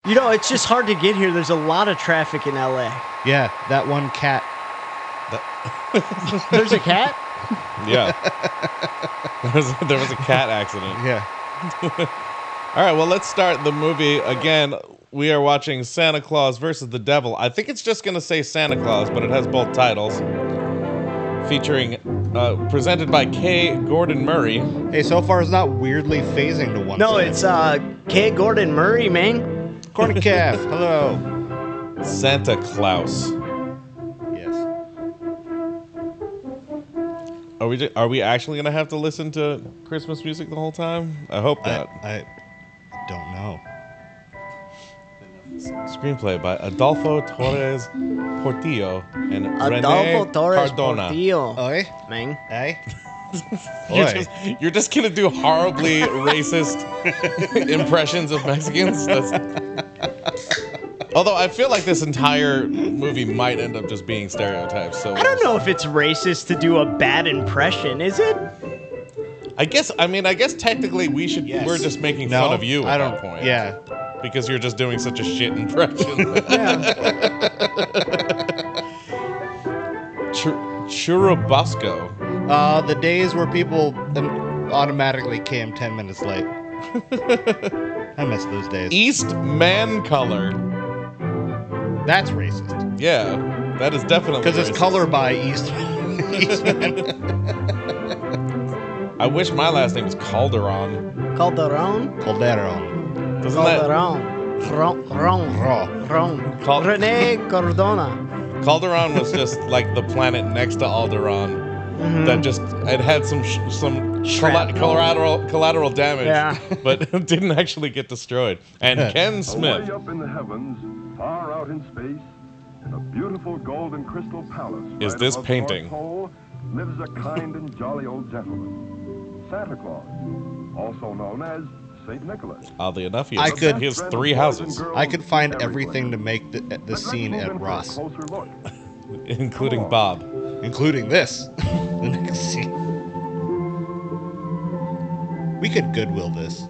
You know, it's just hard to get here. There's a lot of traffic in LA. Yeah, that one cat. There's a cat? Yeah. There was a cat accident. Yeah. All right, well, let's start the movie. Again, we are watching Santa Claus versus the Devil. I think it's just going to say Santa Claus, but it has both titles. Featuring, presented by K. Gordon Murray. Hey, so far it's not weirdly phasing to one No, side. it's K. Gordon Murray, man. Corny calf, hello. Santa Claus. Yes. Are we actually going to have to listen to Christmas music the whole time? I hope not. I don't know. Screenplay by Adolfo Torres Portillo and Adolfo René Torres Cardona. Portillo. Oi? Man. Hey? You're just gonna do horribly racist impressions of Mexicans. Although I feel like this entire movie might end up just being stereotypes. So I don't know if it's racist to do a bad impression, is it? I guess technically we should. Yes. We're just making No, fun of you at I don't. that point. Yeah. Because you're just doing such a shit impression. Churubusco. The days where people automatically came 10 minutes late. I miss those days. East Man Color. That's racist. Yeah, that is definitely Because it's racist. color by Eastman. I wish my last name was Calderon. Calderon? Calderon. Doesn't that Calderon. Ron. Cal- René Cardona. Calderon was just like the planet next to Alderaan that just it had some collateral damage, Yeah. but didn't actually get destroyed. And Ken Smith. Way up in the heavens, far out in space, in a beautiful gold and crystal palace. Is right this above the painting? North Pole, lives a kind and jolly old gentleman, Santa Claus, also known as Saint Nicholas. Oddly enough, he I has, could- he has 3 houses, I could find everything to make the scene at Ross, including Bob. including this. The next scene. We could Goodwill this.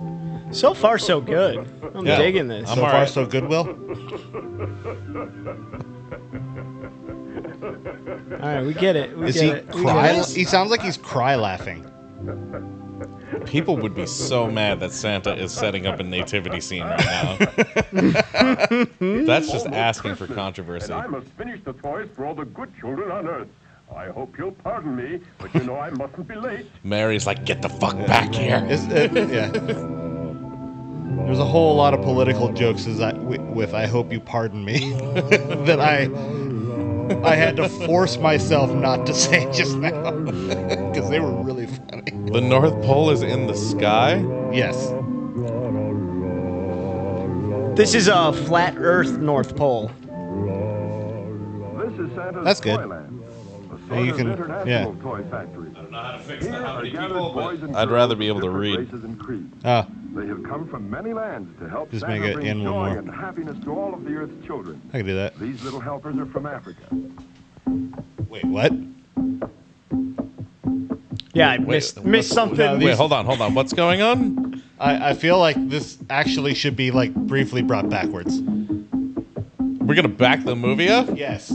So far, so good. I'm Yeah. digging this. I'm So all far, right. so Goodwill. All right, we get it. Is he cry? He sounds like he's cry laughing. People would be so mad that Santa is setting up a nativity scene right now. That's just asking for controversy. And I must finish the toys for all the good children on Earth. I hope you'll pardon me, but you know I mustn't be late. Mary's like, get the fuck back here. Yeah. There's a whole lot of political jokes with "I hope you pardon me" that I had to force myself not to say just now because they were really funny. The North Pole is in the sky? Yes. This is a flat Earth North Pole. This is Santa's That's good. Toyland, a Yeah, you sort can- of international toy factory. I don't know how to fix Here are gathered boys and I'd girls rather of be able to different read. races and creeds. They have come from many lands to help Just Santa make it bring in one joy more. and happiness to all of the Earth's children. I can do that. These little helpers are from Africa. Wait, what? Yeah, I missed something. No, Wait, hold on. What's going on? I feel like this actually should be like briefly brought backwards. We're gonna back the movie up? Yes.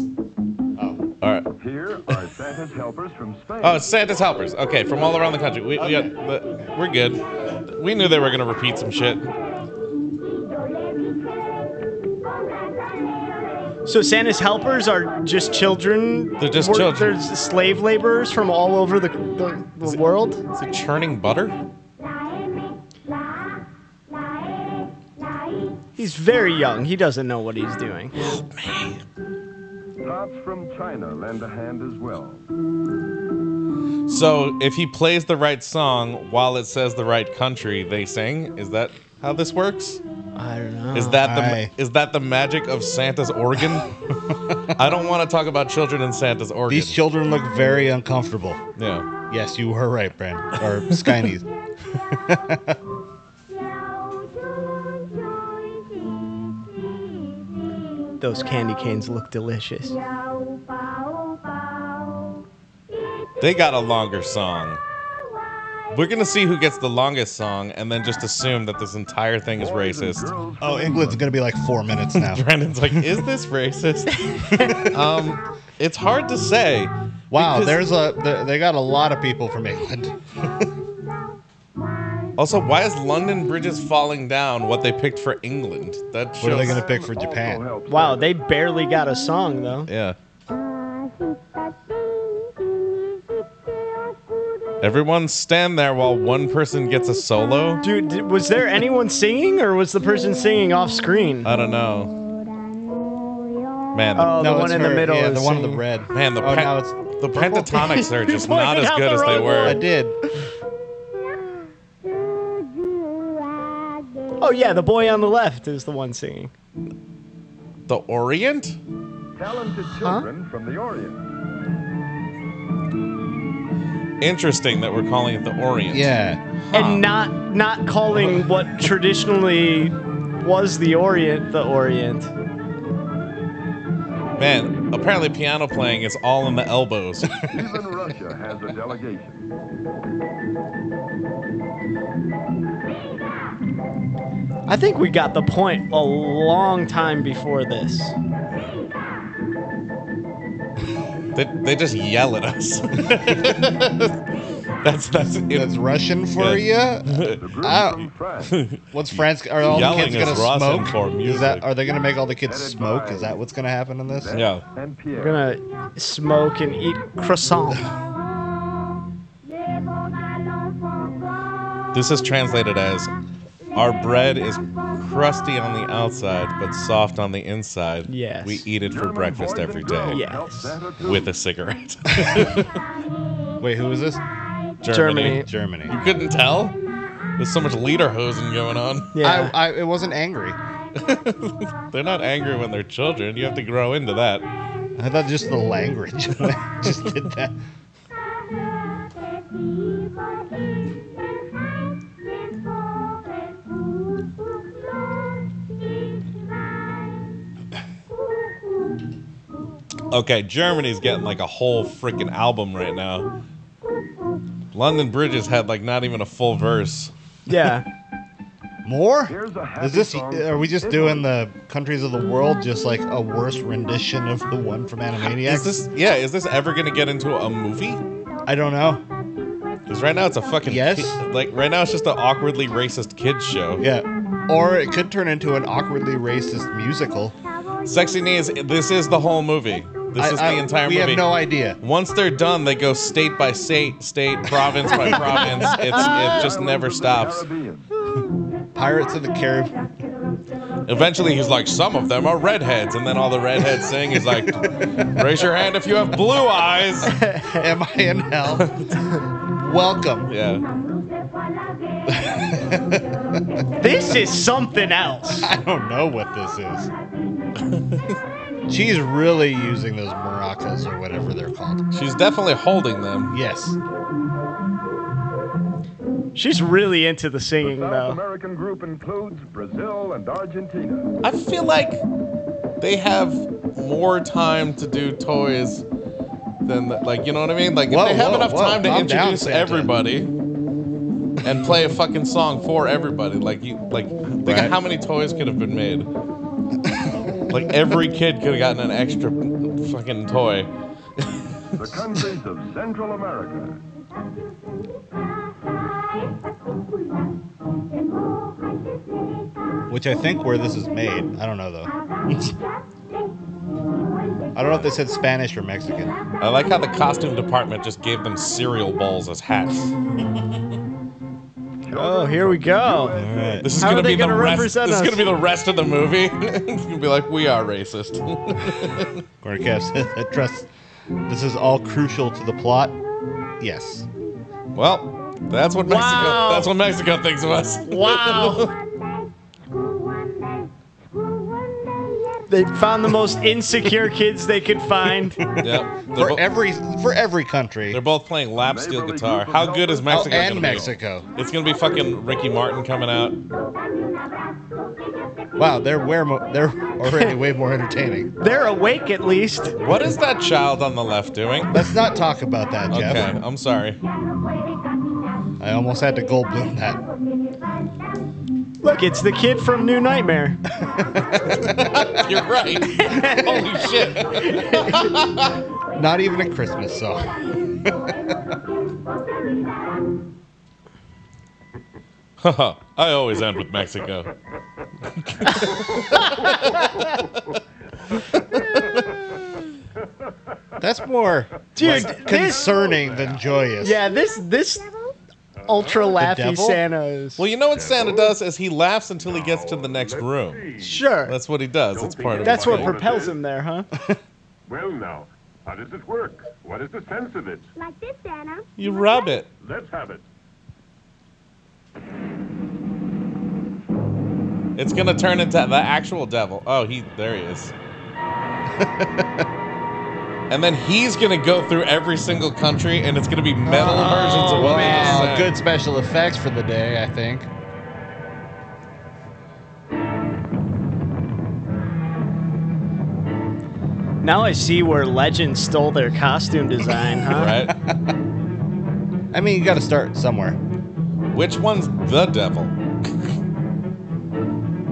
All right. Here are Santa's helpers from Spain. Oh, it's Santa's helpers. Okay, from all around the country. We're good. We knew they were gonna repeat some shit. So Santa's helpers are just children? They're just children. There's slave laborers from all over the world? Is it churning butter? He's very young. He doesn't know what he's doing. Tops from China lend a hand as well. So if he plays the right song while it says the right country, they sing. Is that how this works? I don't know. Is that the magic of Santa's organ? I don't want to talk about children in Santa's organ. These children look very uncomfortable. Yeah. Yes, you were right, Brand. Or Skynese. Those candy canes look delicious. They got a longer song. We're gonna see who gets the longest song, and then just assume that this entire thing is racist. Oh, England's gonna be like 4 minutes now. Brandon's like, "Is this racist?" It's hard to say. Wow, because- they got a lot of people from England. Also, why is London bridges falling down what they picked for England? That shows. What are they gonna pick for Japan? Wow, they barely got a song though. Yeah. Everyone stand there while one person gets a solo. Dude, was there anyone singing, or was the person singing off screen? I don't know. Man, Oh, the No, one it's in her. the middle. Yeah, is the one in the singing. red. man, the now it's the pentatonics are just not pointed as out good the as they wrong were. I did. Oh yeah, the boy on the left is the one singing. The Orient? Talented children from the Orient. Interesting that we're calling it the Orient. Yeah. And not calling what traditionally was the Orient. Man, apparently piano playing is all in the elbows. Even Russia has a delegation. I think we got the point a long time before this. They just yell at us. That's Russian for you. The group from France. What's France? Are all the Yelling kids is gonna Russian smoke? for music. Are they gonna make all the kids smoke? Is that what's gonna happen in this? Yeah. And We're Pierre. gonna smoke and eat croissant. This is translated as, our bread is crusty on the outside, but soft on the inside. Yes. We eat it for breakfast every day. Yes. With a cigarette. Wait, who is this? Germany. Germany. You couldn't tell? There's so much lederhosen going on. Yeah. It wasn't angry. They're not angry when they're children. You have to grow into that. I thought just the language just did that. Okay, Germany's getting like a whole freaking album right now. London Bridges had like not even a full verse. Yeah. More? Here's a happy Is this? song Are we just from doing Italy. the countries of the world just like a worse rendition of the one from Animaniacs? Is this ever gonna get into a movie? I don't know. Because right now it's a fucking Yes. right now it's just an awkwardly racist kids show. Yeah. Or it could turn into an awkwardly racist musical. Sexy Knees, this is the whole movie. This is the entire we movie. have no idea. Once they're done, they go state by state, province by province. It just never stops. Caribbean. Pirates of the Caribbean. Eventually, he's like, some of them are redheads, and then all the redheads sing. He's like, raise your hand if you have blue eyes. Am I in hell? Welcome. Yeah. This is something else. I don't know what this is. She's really using those maracas or whatever they're called. She's definitely holding them. Yes. She's really into the singing South though. American group includes Brazil and Argentina. I feel like they have more time to do toys than, like, you know what I mean? Like, if Whoa, they have whoa, enough whoa. time to Calm down, introduce Santa. everybody and play a fucking song for everybody, think of Right. how many toys could have been made. Like, every kid could have gotten an extra fucking toy. The countries of Central America. Which I think where this is made. I don't know though. I don't know if they said Spanish or Mexican. I like how the costume department just gave them cereal bowls as hats. Oh, here we go. All right. This is How gonna are they be the gonna rest. represent This is us? gonna be the rest of the movie. It's gonna be like, we are racist. Corner Cap says, I trust this is all crucial to the plot. Yes. Well, that's what Mexico. Wow. That's what Mexico thinks of us. Wow. They found the most insecure kids they could find. Yep. For every country. They're both playing lap steel Neighborly guitar. group of How good is helpers. Mexico? and gonna Mexico. Be? It's gonna be fucking Ricky Martin coming out. Wow, they're already way more entertaining. They're awake at least. What is that child on the left doing? Let's not talk about that, Jeff. Okay, I'm sorry. I almost had to Goldblum that. Look, it's the kid from New Nightmare. You're right. Holy shit. Not even a Christmas song. Haha, I always end with Mexico. That's more Dude, like, concerning than joyous. Yeah, this ultra laughy devil? Santa is... Well, you know what Santa does is he laughs until he gets to the next room. Sure. That's what he does. It's part of That's the what thing. propels him there, huh? Well, now, how does it work? What is the sense of it? Like this, Santa. You rub it. Let's have it. It's gonna turn into the actual devil. Oh, there he is. And then he's gonna go through every single country, and it's gonna be metal versions of what he was Wow, saying. good special effects for the day, I think. Now I see where Legend stole their costume design, huh? Right? I mean, you got to start somewhere. Which one's the devil?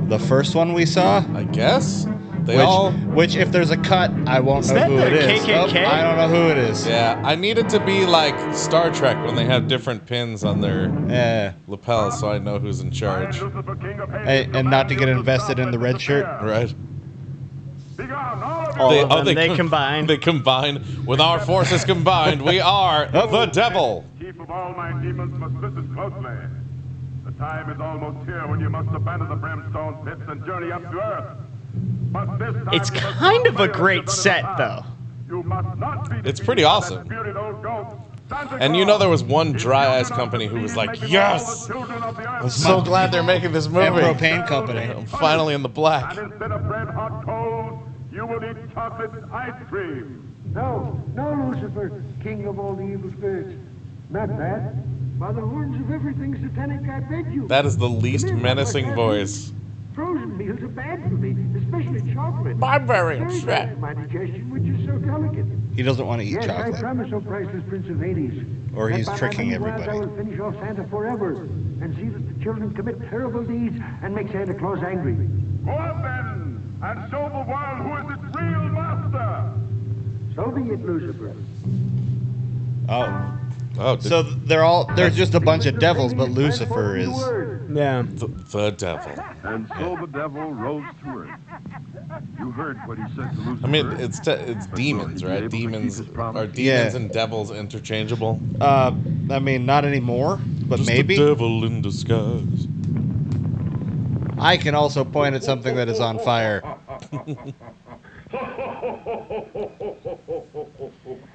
The first one we saw, I guess. They all. which if there's a cut, I won't Is know that who the it is. KKK? I don't know who it is. Yeah, I need it to be like Star Trek when they have different pins on their Yeah. lapels, so I know who's in charge. Lucifer, king of Hades, And not to get invested in the red shirt. Right? Begone, all of you! All of them, they combine. They combine. With our forces combined, we are the devil. Chief of all my demons must listen closely. The time is almost here when you must abandon the brimstone pits and journey up to earth. But this time It's you must kind of a obey the great spirit of set, the though. You must not be It's defeated pretty by awesome. that spirited old ghost, Santa And you know Claus. there was one His dry-ass children company who was are like, making yes! all the children of the earth I'm so glad they're making this And movie. propane company. I'm finally in the black. And instead of red hot coals, you will eat chocolate ice cream. No, no, Lucifer, king of all the evil spirits. Not that. By the horns of everything satanic, I beg you. That is the least menacing voice. Frozen meals are bad for me, especially chocolate. I'm very Very upset. bad for my digestion, which is so delicate. He doesn't want to eat Yes, I chocolate. promise, O priceless Prince of Hades. Or that he's by my tricking many wiles everybody. I will finish off Santa forever and see that the children commit terrible deeds and make Santa Claus angry. Go on then, and show the world who is its real master. So be it, Lucifer. Oh. Oh, So they're just a bunch of devils, but Lucifer is. Yeah. the devil. And so the devil rose to earth. You heard what he said to Lucifer. I mean, it's demons, right? Demons are demons Yeah. and devils interchangeable. I mean, not anymore, but Just maybe. the devil in disguise. I can also point at something that is on fire.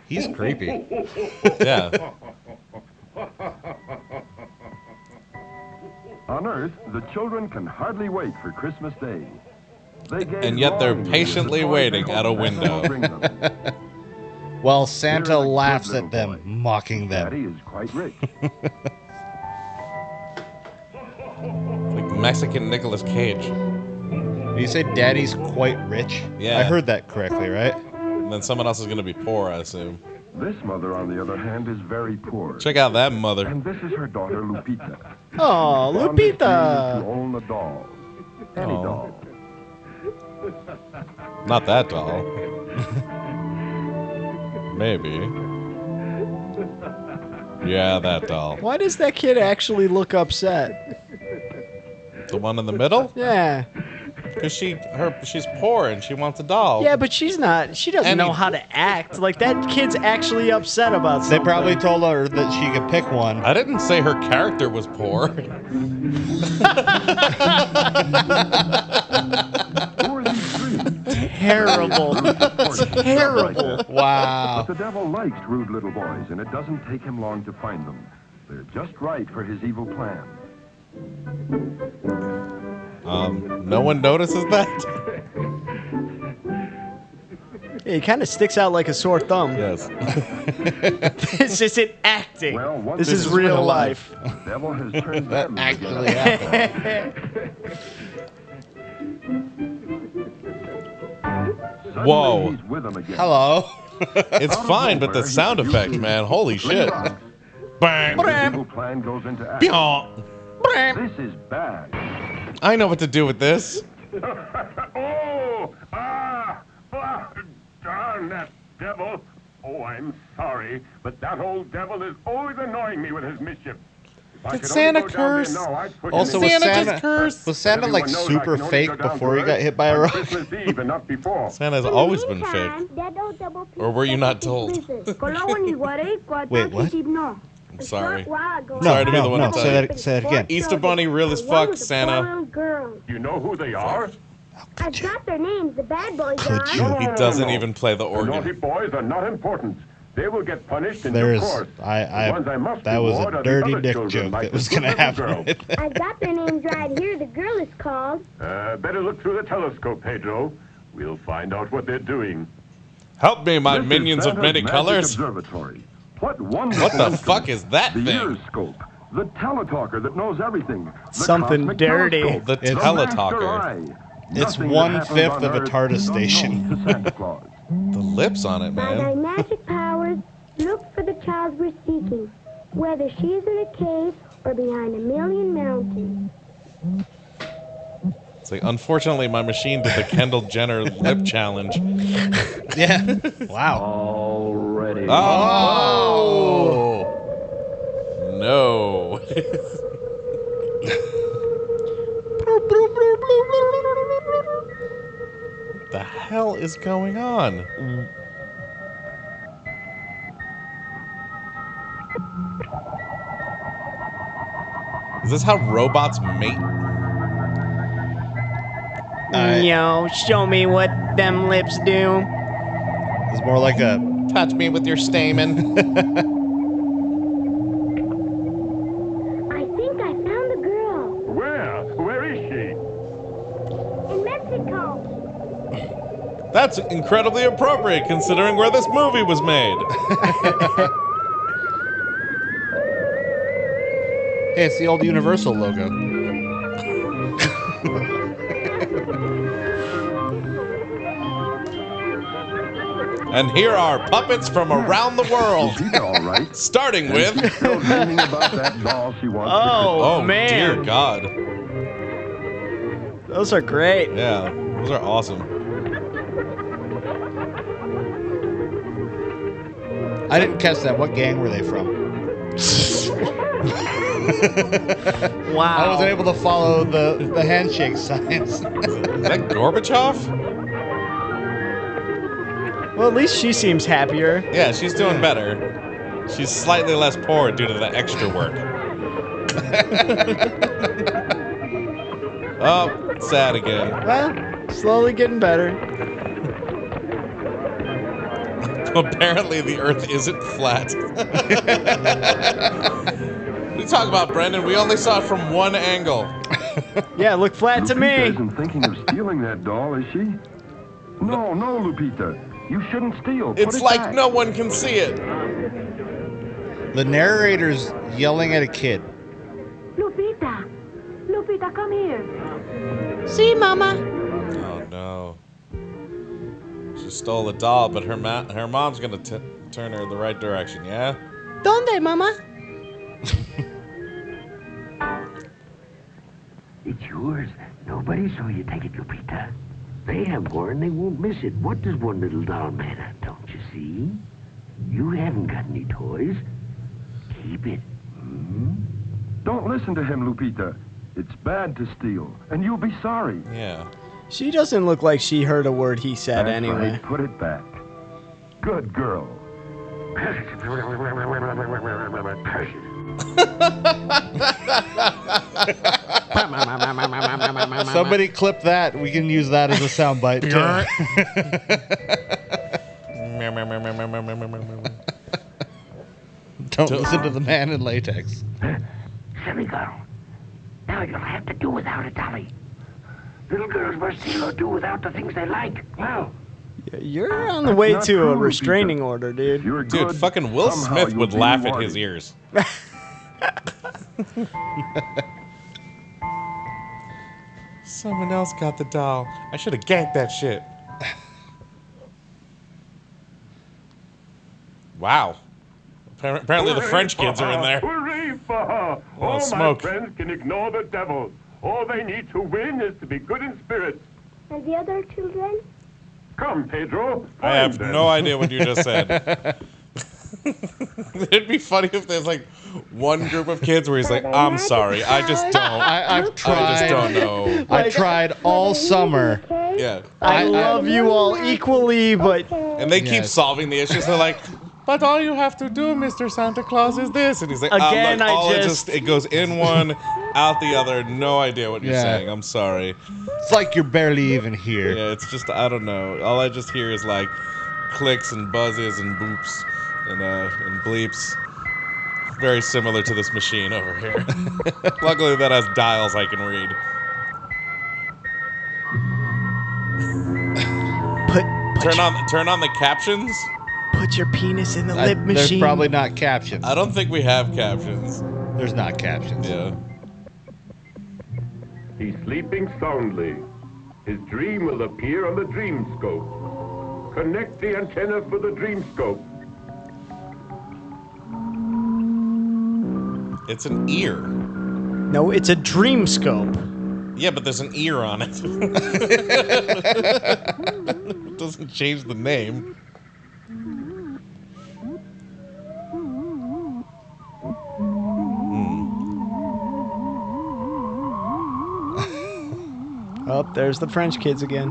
He's creepy. Yeah. On Earth, the children can hardly wait for Christmas Day. They gaze And yet they're longingly patiently at the toys waiting they at a hope Santa will window. bring them. While Santa You're a good laughs little at them, boy. mocking them. Daddy is quite rich. Like Mexican Nicolas Cage. You say Daddy's quite rich? Yeah. I heard that correctly, right? And then someone else is going to be poor, I assume. This mother, on the other hand, is very poor. Check out that mother. And this is her daughter, Lupita. Oh, Fondest dream is to Lupita. own a doll. Any Oh. doll. Not that doll. Maybe. Yeah, that doll. Why does that kid actually look upset? The one in the middle? Yeah. Because she's poor and she wants a doll. Yeah, but she doesn't know how to act. Like, that kid's actually upset about They something. probably told her that she could pick one. I didn't say her character was poor. Who are these three? Terrible. Terrible. But Wow. the devil likes rude little boys, and it doesn't take him long to find them. They're just right for his evil plan. No one notices that? He kind of sticks out like a sore thumb. Yes. This isn't acting. Well, once This is real life. The devil has turned That them actually happened. Suddenly Whoa. he's with them again. Hello. It's fine, but the sound effect, man. Holy shit. Bang. The evil plan goes into action. This is bad. I know what to do with this. Darn that devil. Oh, I'm sorry, but that old devil is always annoying me with his mischief. If I Did could Santa only go down there curse? now, I'd put Also, him in. was Santa Santa, just cursed? was Santa like Everyone knows I super can only fake go down before to he got Earth hit by a on rock? Christmas Eve and not before. Santa's always been fake. Or were you not told? Wait, what? I'm sorry. No, Sorry to be the one no, to tell you. say that again. Easter Bunny real as fuck, Santa. You know who they are? I've got their names, the bad boys Could are. you? He doesn't even play the The naughty organ. boys are not important. They will get punished in There due is, course. The ones I must that was reward a are the dirty other dick children, joke like that was the gonna good little happen. girl. I've got their names right here. The girl is called. Better look through the telescope, Pedro. We'll find out what they're doing. Help me, my This is minions of Santa's many magic colors. Observatory. What wonderful What the instrument. fuck is that The thing? earscope, the teletalker that knows everything. The Something cosmic dirty. telescope, The the teletalker. master eye. It's Nothing that 1/5 happens on of a Earth TARDIS is unknown station. to Santa Claus. The lips on it, By thy man. magic powers, look for the child we're seeking, whether she's in a cave or behind a million mountains. It's like, unfortunately, my machine did the Kendall Jenner lip challenge. Yeah. Wow. Already. Oh! No. What the hell is going on? Is this how robots mate? Yo, show me what them lips do. It's more like a Touch me with your stamen. I think I found the girl. Where? Where is she? In Mexico. That's incredibly appropriate considering where this movie was made. hey, it's the old Universal logo. And here are puppets from around the world. She's all right. Starting with... Still dreaming about that doll she wants. Oh, Oh, man. dear God. Those are great. Yeah, those are awesome. I didn't catch that. What gang were they from? Wow. I wasn't able to follow the handshake signs. Is that Gorbachev? Well, at least she seems happier. Yeah, she's doing better. She's slightly less poor due to the extra work. Oh, sad again. Well, slowly getting better. Apparently the Earth isn't flat. What are you talking about, Brendan? We only saw it from one angle. Yeah, look flat to Lupita me. isn't thinking of stealing that doll, is she? No, Lupita. You shouldn't steal. Put It's it like back. no one can see it. The narrator's yelling at a kid. Lupita. Lupita, come here. See, Mama. Oh no. She stole the doll, but her mom's gonna turn her in the right direction, yeah? ¿Dónde, Mama? It's yours. Nobody saw you take it, Lupita. They have one, they won't miss it. What does one little doll matter, don't you see? You haven't got any toys. Keep it. Don't listen to him, Lupita. It's bad to steal, and you'll be sorry. Yeah. She doesn't look like she heard a word he said That's anyway. right. Put it back. Good girl. Somebody clip that. We can use that as a soundbite too. Don't listen to the man in latex. Silly girl. Now you'll have to do without a dolly. Little girls must steal or do without the things they like. Well, You're on the way not to true, a Lupita. restraining order, dude. If you're Dude, good, fucking Will somehow Smith you'll would be laugh at rewarded. his ears. Someone else got the doll. I should have ganked that shit. Wow. Apparently the French kids are in there. Hooray for her! Oh, All smoke. my friends can ignore the devil. All they need to win is to be good in spirit. And the other children? Come, Pedro. I have find them. no idea what you just said. It'd be funny if there's like one group of kids where he's like, I'm sorry, I just don't. I've tried. I just don't know. I tried all summer. Yeah. I love you all equally, but And they keep Yes. solving the issues. They're like, but all you have to do, Mr. Santa Claus, is this. And he's like, Again, look, I all just- it goes in one, out the other. No idea what you're Yeah. saying. I'm sorry. It's like you're barely even here. Yeah, it's just, I don't know. All I just hear is like clicks and buzzes and boops and bleeps. Very similar to this machine over here. Luckily that has dials I can read. Turn on the captions. put your penis in the lip There's machine. probably not captions. I don't think we have captions. There's not captions. Yeah. He's sleeping soundly. His dream will appear on the dream scope. Connect the antenna for the dream scope. It's an ear. No, it's a dream scope. Yeah, but there's an ear on it. It doesn't change the name. Oh, there's the French kids again.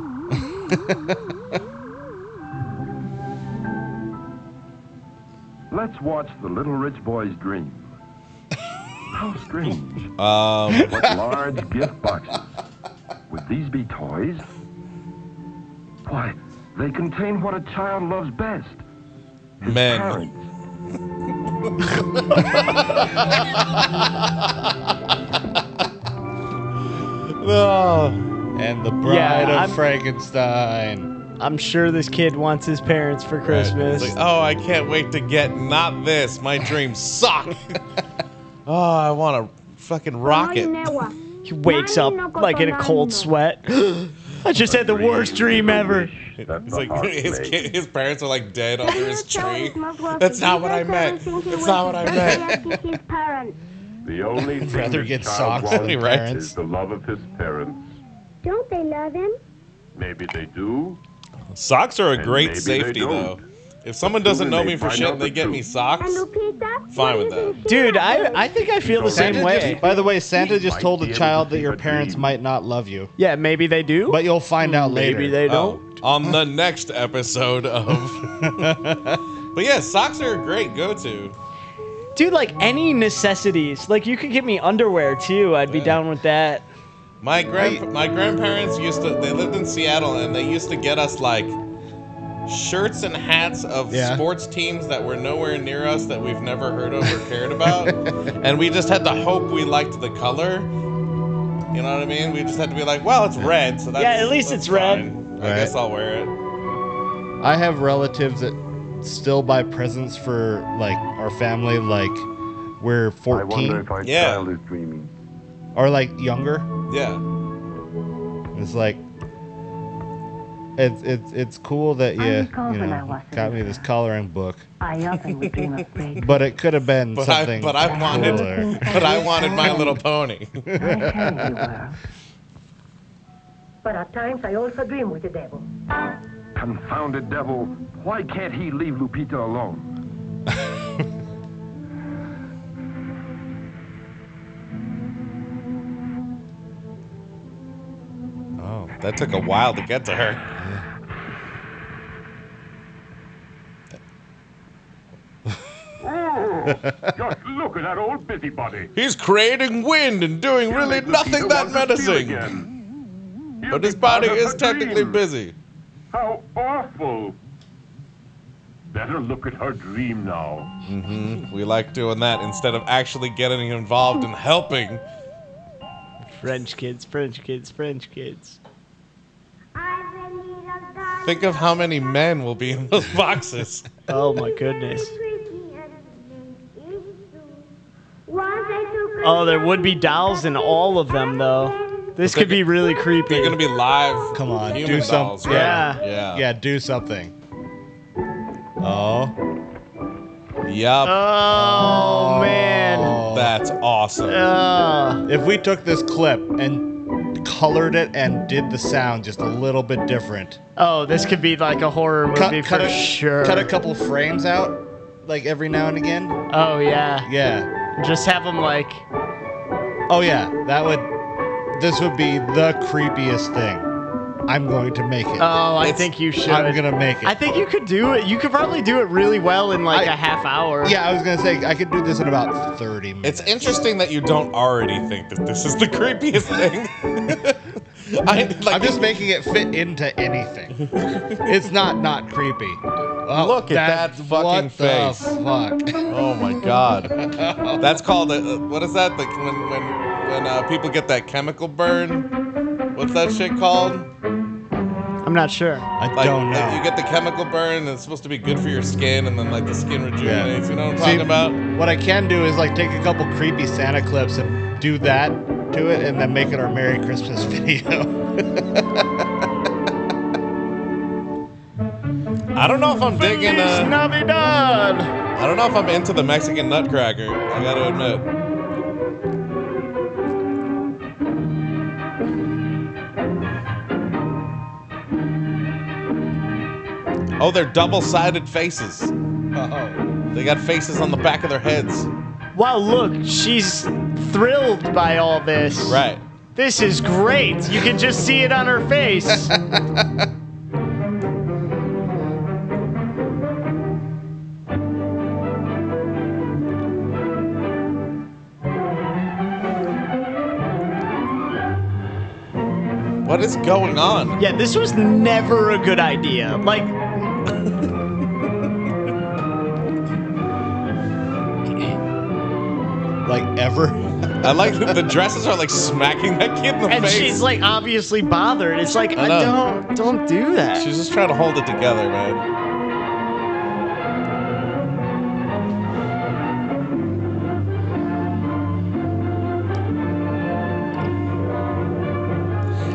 Let's watch the little rich boy's dream. How strange. What large gift boxes. Would these be toys? Why, they contain what a child loves best. His Men. parents. Oh. And the Bride Yeah, of Frankenstein. I'm sure this kid wants his parents for Christmas. It's like, oh, I can't wait to get not this. My dreams suck. Oh, I want a fucking rocket. He wakes up like in a cold sweat. I just had the worst dream ever. That's It's the like heart his parents are like dead under his tree. That's not what I meant. That's not what I meant. The only thing Rather this get child socks wants than Right. parents. is the love of his parents. Don't they love him? Maybe they do. Socks are a And great maybe safety, they though. don't. If someone doesn't know Soon me they for find shit out and they the get me truth. socks, And Lupita? Fine with What isn't that. she Dude, like I think I feel the same Santa way. just, by the way, Santa just might told be a able child to that keep your a parents dream. might not love you. Yeah, maybe they do. But you'll find out later. Maybe they oh, don't. on the next episode of. But yeah, socks are a great go-to. Dude, like any necessities. Like you could give me underwear too. I'd be Yeah. down with that. My grandparents they lived in Seattle and they used to get us like shirts and hats of Yeah. sports teams that were nowhere near us that we've never heard of or cared about. And we just had to hope we liked the color. You know what I mean? We just had to be like, well, it's red, so that's Yeah, at least that's it's red. fine. I Right. guess I'll wear it. I have relatives that still buy presents for like our family, like we're I wonder 14 if our Yeah. child is dreaming. or like younger. Yeah. It's like it's cool that I you recall when I was a got me this coloring book, I often would dream of great but it could have been But something I wanted cooler. but I wanted My Little Pony. I heard you were. But at times I also dream with the devil. Confounded devil. Why can't he leave Lupita alone? Oh, that took a while to get to her. Just look at that old busybody. He's creating wind and doing He'll really make nothing Lupita that want to steal menacing. again. He'll But be his body part of is her technically dream. busy. How awful. Better look at her dream now. We like doing that instead of actually getting involved and helping. French kids, French kids, French kids. Think of how many men will be in those boxes. Oh my goodness. Oh, there would be dolls in all of them though. This could be really creepy. They're gonna be live. Come on, human do some- dolls, yeah. right? Yeah. Yeah, do something. Oh, Yup. Oh, man. That's awesome. If we took this clip and colored it and did the sound just a little bit different. Oh, this could be like a horror movie for sure. Cut a couple frames out, like every now and again. Oh, yeah. Yeah. Just have them like... Oh, yeah. This would be the creepiest thing. I'm going to make it. Oh, I think you should. I'm going to make it. I think you could do it. You could probably do it really well in like a half hour. Yeah, I was going to say, I could do this in about 30 minutes. It's interesting that you don't already think that this is the creepiest thing. I'm just making it fit into anything. It's not creepy. Oh, look at that fucking face. What the fuck? Oh my god. That's called what is that? Like when people get that chemical burn? What's that shit called? I'm not sure. I don't know. Like you get the chemical burn and it's supposed to be good for your skin and then like the skin rejuvenates. You know what I'm talking about? What I can do is like take a couple creepy Santa clips and do that to it and then make it our Merry Christmas video. I don't know if I'm digging Navidad. I don't know if I'm into the Mexican Nutcracker. I gotta admit. Oh, they're double-sided faces. Uh-oh. They got faces on the back of their heads. Wow, look, she's thrilled by all this. Right. This is great. You can just see it on her face. What is going on? Yeah, this was never a good idea. Like... like, ever? I like that the dresses are like smacking that kid in the face. And she's like obviously bothered. It's like, don't do that. She's just trying to hold it together, man.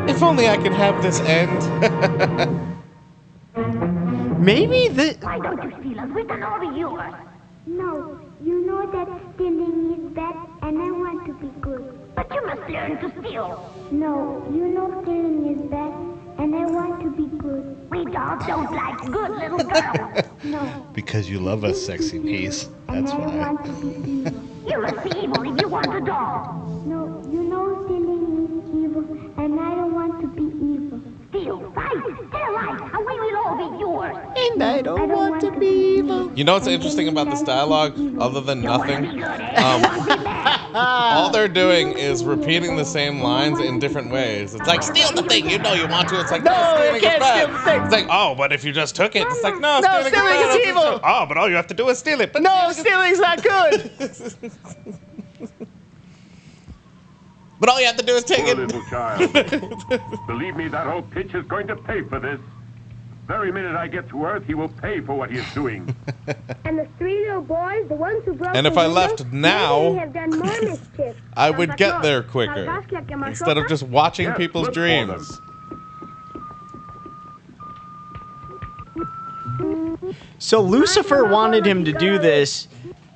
If only I could have this end. Maybe the... Why don't you steal us? We can all be yours. No, you know that stealing is bad, and I want to be good. But you must learn to steal. No, you know stealing is bad, and I want to be good. We dogs don't like good little girls. No. Because you love us, sexy niece. That's and I why. want to be evil. You must be evil if you want a dog. No, you know stealing is evil, and I don't want to be evil. Steal, fight, tell lies, and we will all be yours. And I don't want to be evil. You know what's interesting about this dialogue, other than nothing? All they're doing is repeating the same lines in different ways. It's like, steal the thing, you know you want to. It's like, no, stealing you can't is bad. steal the thing. It's like, oh, but if you just took it. It's like, no, No, stealing bad. is evil. Oh, but all you have to do is steal it. But No, stealing's not good. But all you have to do is take Poor it. little child. Believe me, that old pitch is going to pay for this. Very minute I get to Earth, he will pay for what he is doing. And the three little boys, the ones who broke And if the I window, left now, maybe have done more mischief. I would get there quicker. Instead of just watching Yes, people's look for dreams. So Lucifer wanted him to do this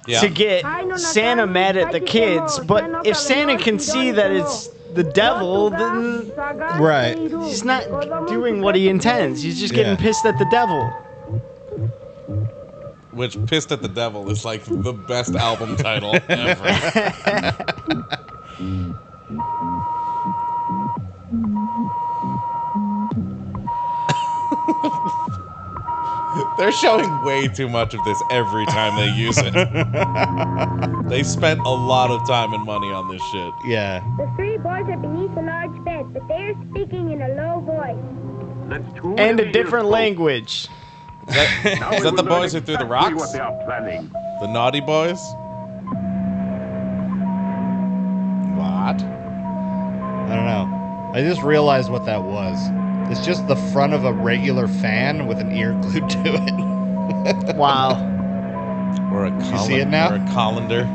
Yeah. to get Santa mad at the kids, but if Santa can see that it's the devil, then Right. he's not doing what he intends. He's just getting pissed at the devil. Which, Pissed at the Devil, is like the best album title ever. They're showing way too much of this every time they use it. They spent a lot of time and money on this shit. Yeah. The three boys are beneath a large bed, but they are speaking in a low voice. That's too And a many different years, language. Is that, Now is we that the will boys who learn threw the exactly rocks? What they are planning. The naughty boys? What? I don't know. I just realized what that was. It's just the front of a regular fan with an ear glued to it. Wow. Or a You see it now? Or a colander.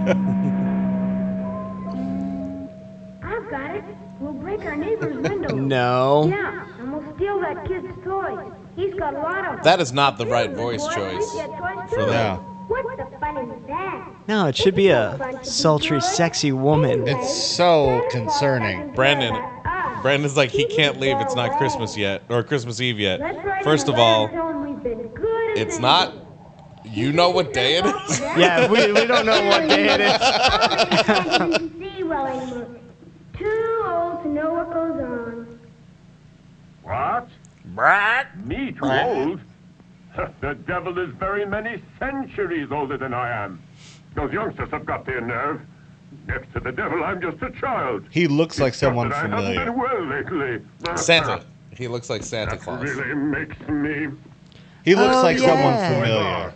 I've got it. We'll break our neighbor's window. No. Yeah, and we'll steal that kid's toys. He's got a lot of them. That is not the right voice choice for that. Yeah. What's the fun in that? No, it should be a sultry, sexy woman. It's so concerning. Brandon's like, he can't leave. It's not Christmas yet, or Christmas Eve yet. First of all, it's not. You know what day it is? Yeah, we don't know what day it is. Too old to know what goes on. What? Brat. Me too old? The devil is very many centuries older than I am. Those youngsters have got their nerve. Next to the devil, I'm just a child. He looks like someone I haven't familiar. been well lately. Santa. He looks like Santa Claus. Really makes me... He looks like someone yeah. familiar.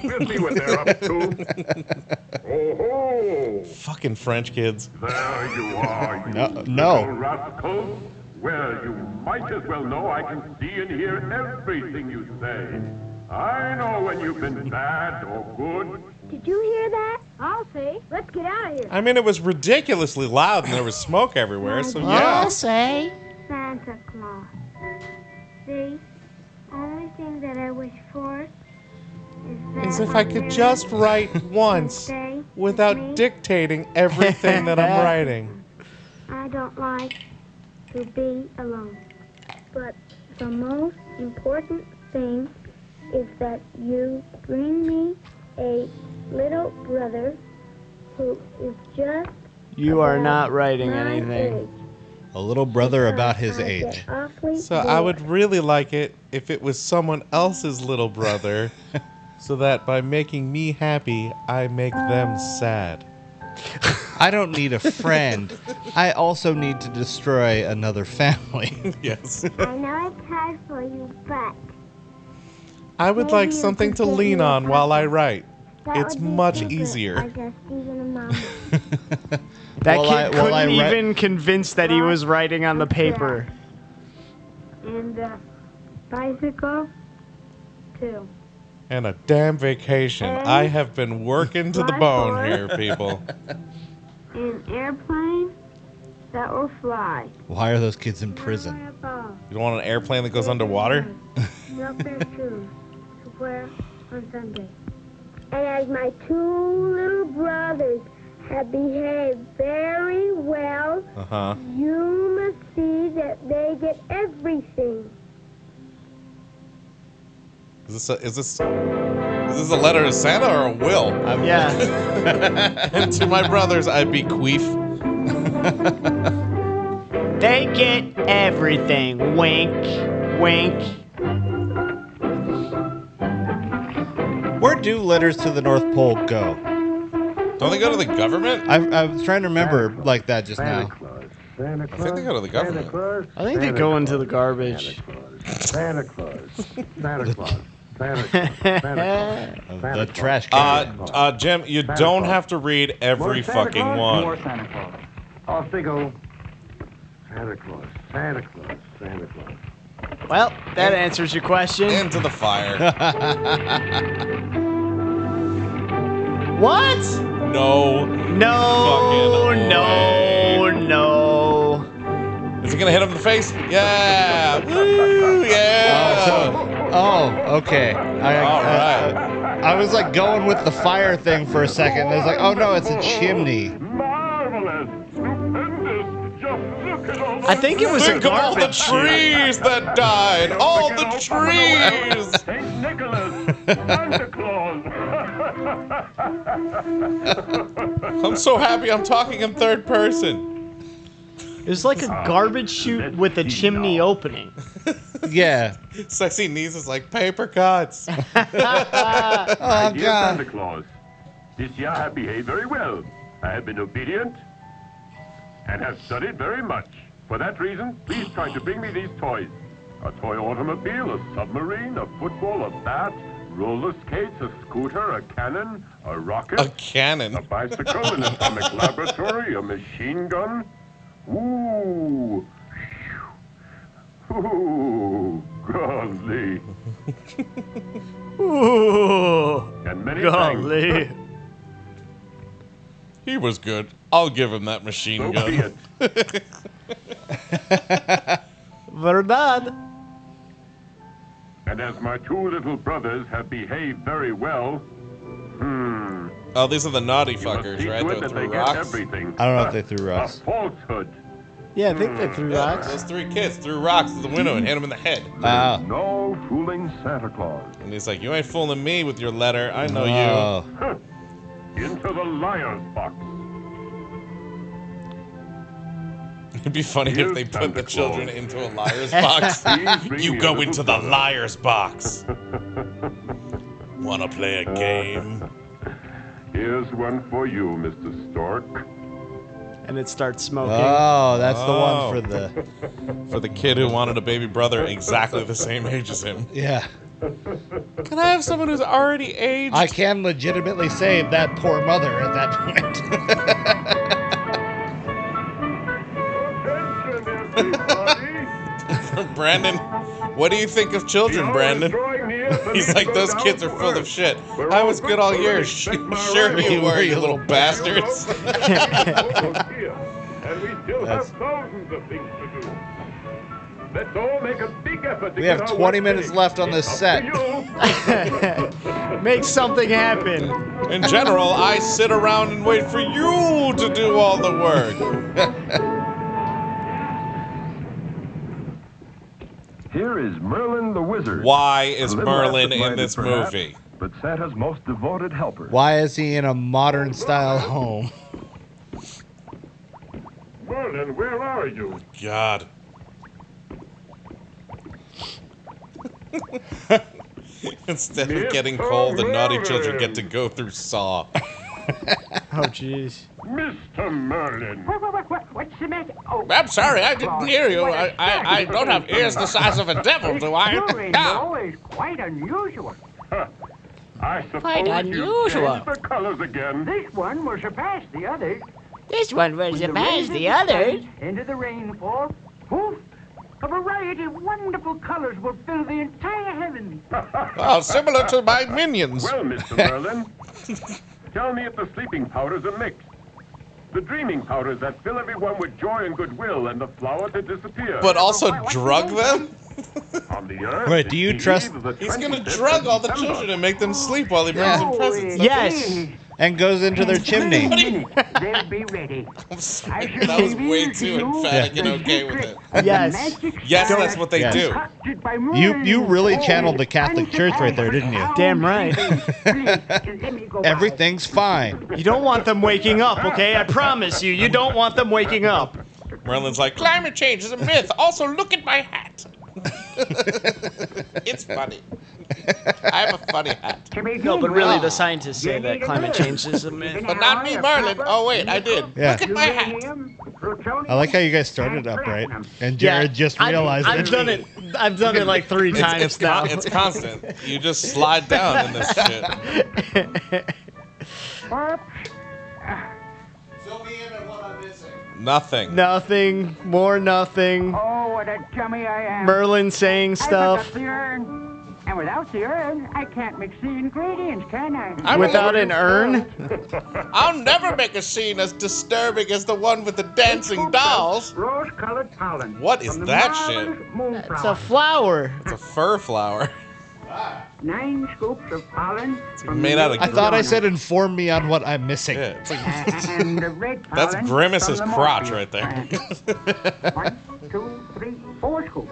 We'll see what they're up to. Oh, Fucking French kids. there you are, you No. little rascal. Well, you might as well know I can see and hear everything you say. I know when you've been bad or good. Did you hear that? I'll see. Let's get out of here. I mean, it was ridiculously loud and there was smoke everywhere, so yeah. say. Santa Claus. See? Only thing that I wish for is that As if I could just write once without dictating everything that I'm writing. I don't like to be alone. But the most important thing is that you bring me a little brother who is just You are about not writing my anything. age. A little brother about his I get age. awfully So I would bored. really like it if it was someone else's little brother, so that by making me happy, I make them sad. I don't need a friend. I also need to destroy another family. Yes. I know it's hard for you, but I would like maybe you something could to give lean me a on while I puppet. write. That It's would be much super. easier. I guess Stephen and Mama. That Well, kid I couldn't read- even convince that he was writing on the paper. And bicycle, too. And a damn vacation. I have been working to the bone here, people. An airplane that will fly. Why are those kids in prison? You don't want an airplane that goes underwater? Milk their shoes to wear on Sunday. And as my two little brothers have behaved very well, Uh-huh. you must see that they get everything. Is this a letter to Santa or a will? Yeah. And to my brothers, I bequeath. They get everything. Wink. Wink. Where do letters to the North Pole go? Don't they go to the government? I was trying to remember like that just Santa now. Claus. Santa Claus. I think they go to the government. Santa Claus. I think they Santa go into Claus, the garbage. Santa Claus. Santa Claus. Santa Claus. Santa Claus. The trash can. Jim, you don't have to read every fucking More one. Santa Claus. Off they go. Santa Claus. Santa Claus. Santa Claus. Well, that answers your question. Into the fire. What? No. No, Fucking no, way. no. Is it gonna hit him in the face? Yeah. Woo, yeah. Oh, okay. All right. I was like going with the fire thing for a second. I was like, oh no, it's a chimney. Marvelous! Stupendous! Just look at all I think it was a Think of all the garbage chute. trees that died. All the trees. St. Nicholas! Santa Claus! I'm so happy I'm talking in third person. It was like a garbage chute with a chimney opening. Yeah. Sexy knees is like paper cuts. Oh Dear god. Santa Claus, this year I have behaved very well. I have been obedient and have studied very much. For that reason, please try to bring me these toys. A toy automobile, a submarine, a football, a bat, roller skates, a scooter, a cannon, a rocket, A cannon. a bicycle, an atomic laboratory, a machine gun. Ooh. Ooh, golly. Ooh, And many golly. thanks. He was good. I'll give him that machine So be gun. it. Verdad. And as my two little brothers have behaved very well, Oh, these are the naughty you must fuckers, see right? to it They that threw they get rocks. everything. I don't know if they threw rocks. A falsehood. Yeah, I think they threw Yeah, rocks. those three kids threw rocks at the window and hit him in the head. Ah. No fooling Santa Claus. And he's like, "You ain't fooling me with your letter. I know Oh. Into the liar's box. you." It'd be funny if Here's they put Santa the children Claus. into a liar's box. Please bring You me a go little into the brother. liar's box. Wanna play a game? Here's one for you, Mr. Stork. And it starts smoking. Oh, that's the Oh. one for the. For the kid who wanted a baby brother exactly the same age as him. Yeah. Can I have someone who's already aged? I can legitimately save that poor mother at that point. Attention, everybody. Brandon, what do you think of children, Brandon? He's like, those kids are full of shit. I was good all year. Sure you were, you little bastards. And we still have thousands of things to do. Let's all make a big effort to We get have our 20 work minutes finished. left on this It's set. up to you. Make something happen. In general, I sit around and wait for you to do all the work. Here is Merlin the Wizard. Why is A little Merlin in absent-minded, this perhaps, movie? But Santa's most devoted helper. Why is he in a modern style home? Merlin, where are you? God. Instead of getting cold, the naughty children get to go through Saw. Oh, jeez. Mr. Merlin. What's the matter? Oh, I'm sorry, I didn't hear you. I don't have ears the size of a devil, do I? your rainbow is quite unusual. I suppose Quite you unusual. changed the colors again. This one will surpass the others. This one will When the surpass rays of the others. sun Into the rainfall, poof, a variety of wonderful colors will fill the entire heavens. Oh, similar to my minions. Well, Mr. Merlin, tell me if the sleeping powders are mixed. The dreaming powders that fill everyone with joy and goodwill, and the flower to disappear. But also drug them? On the earth, Wait, do you it's trust- the He's gonna 25th drug all the December. children and make them sleep while he brings them presents. Yes. And goes into their chimney. They'll be ready. I'm sorry, that was way too emphatic and okay with it. Yes. Yes, that's what they Yes. do. You really channeled the Catholic Church right there, didn't you? Damn right. Everything's fine. You don't want them waking up, okay? I promise you, you don't want them waking up. Merlin's like, climate change is a myth. Also, look at my hat. It's funny. I have a funny hat. No, but really, the scientists say that climate change is a myth. But not me, Merlin. Oh, wait, I did. Yeah. Look at my hat. I like how you guys started upright, and Jared just realized I've done it. I've done it like 3 times It's now. it's constant. You just slide down in this shit. Fill me in on what I'm missing. Nothing. Nothing. More nothing. Oh, what a dummy I am. Merlin saying I stuff. forgot the urn. And without the urn, I can't mix the ingredients, can I? Without an urn? I'll never make a scene as disturbing as the one with the dancing dolls. Rose-colored pollen. What is from the that marvelous shit? moonflower. It's a flower. It's a fur flower. 9 scoops of pollen. From made the out of- I thought I said inform me on what I'm missing. Yeah, it's like, and the red that's pollen Grimace's from the crotch morphine right there. plant. 1, 2, 3, 4 scoops.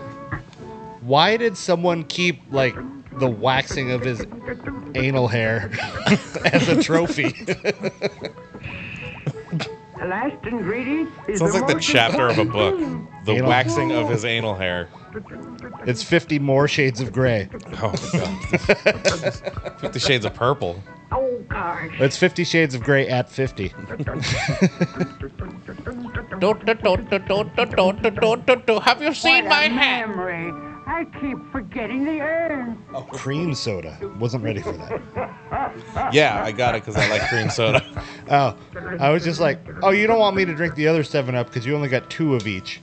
Why did someone keep, like, the waxing of his anal hair as a trophy? The last ingredient is Sounds the like the most chapter of a important book. The Anal- waxing of his anal hair. It's 50 more shades of gray. Oh my god. 50 Shades of Purple. Oh, gosh. It's 50 shades of gray at 50. Have you seen What my a hat? memory. I keep forgetting the urn. Cream soda. Wasn't ready for that. Yeah, I got it because I like cream soda. Oh, I was just like, oh, you don't want me to drink the other 7-Up because you only got 2 of each.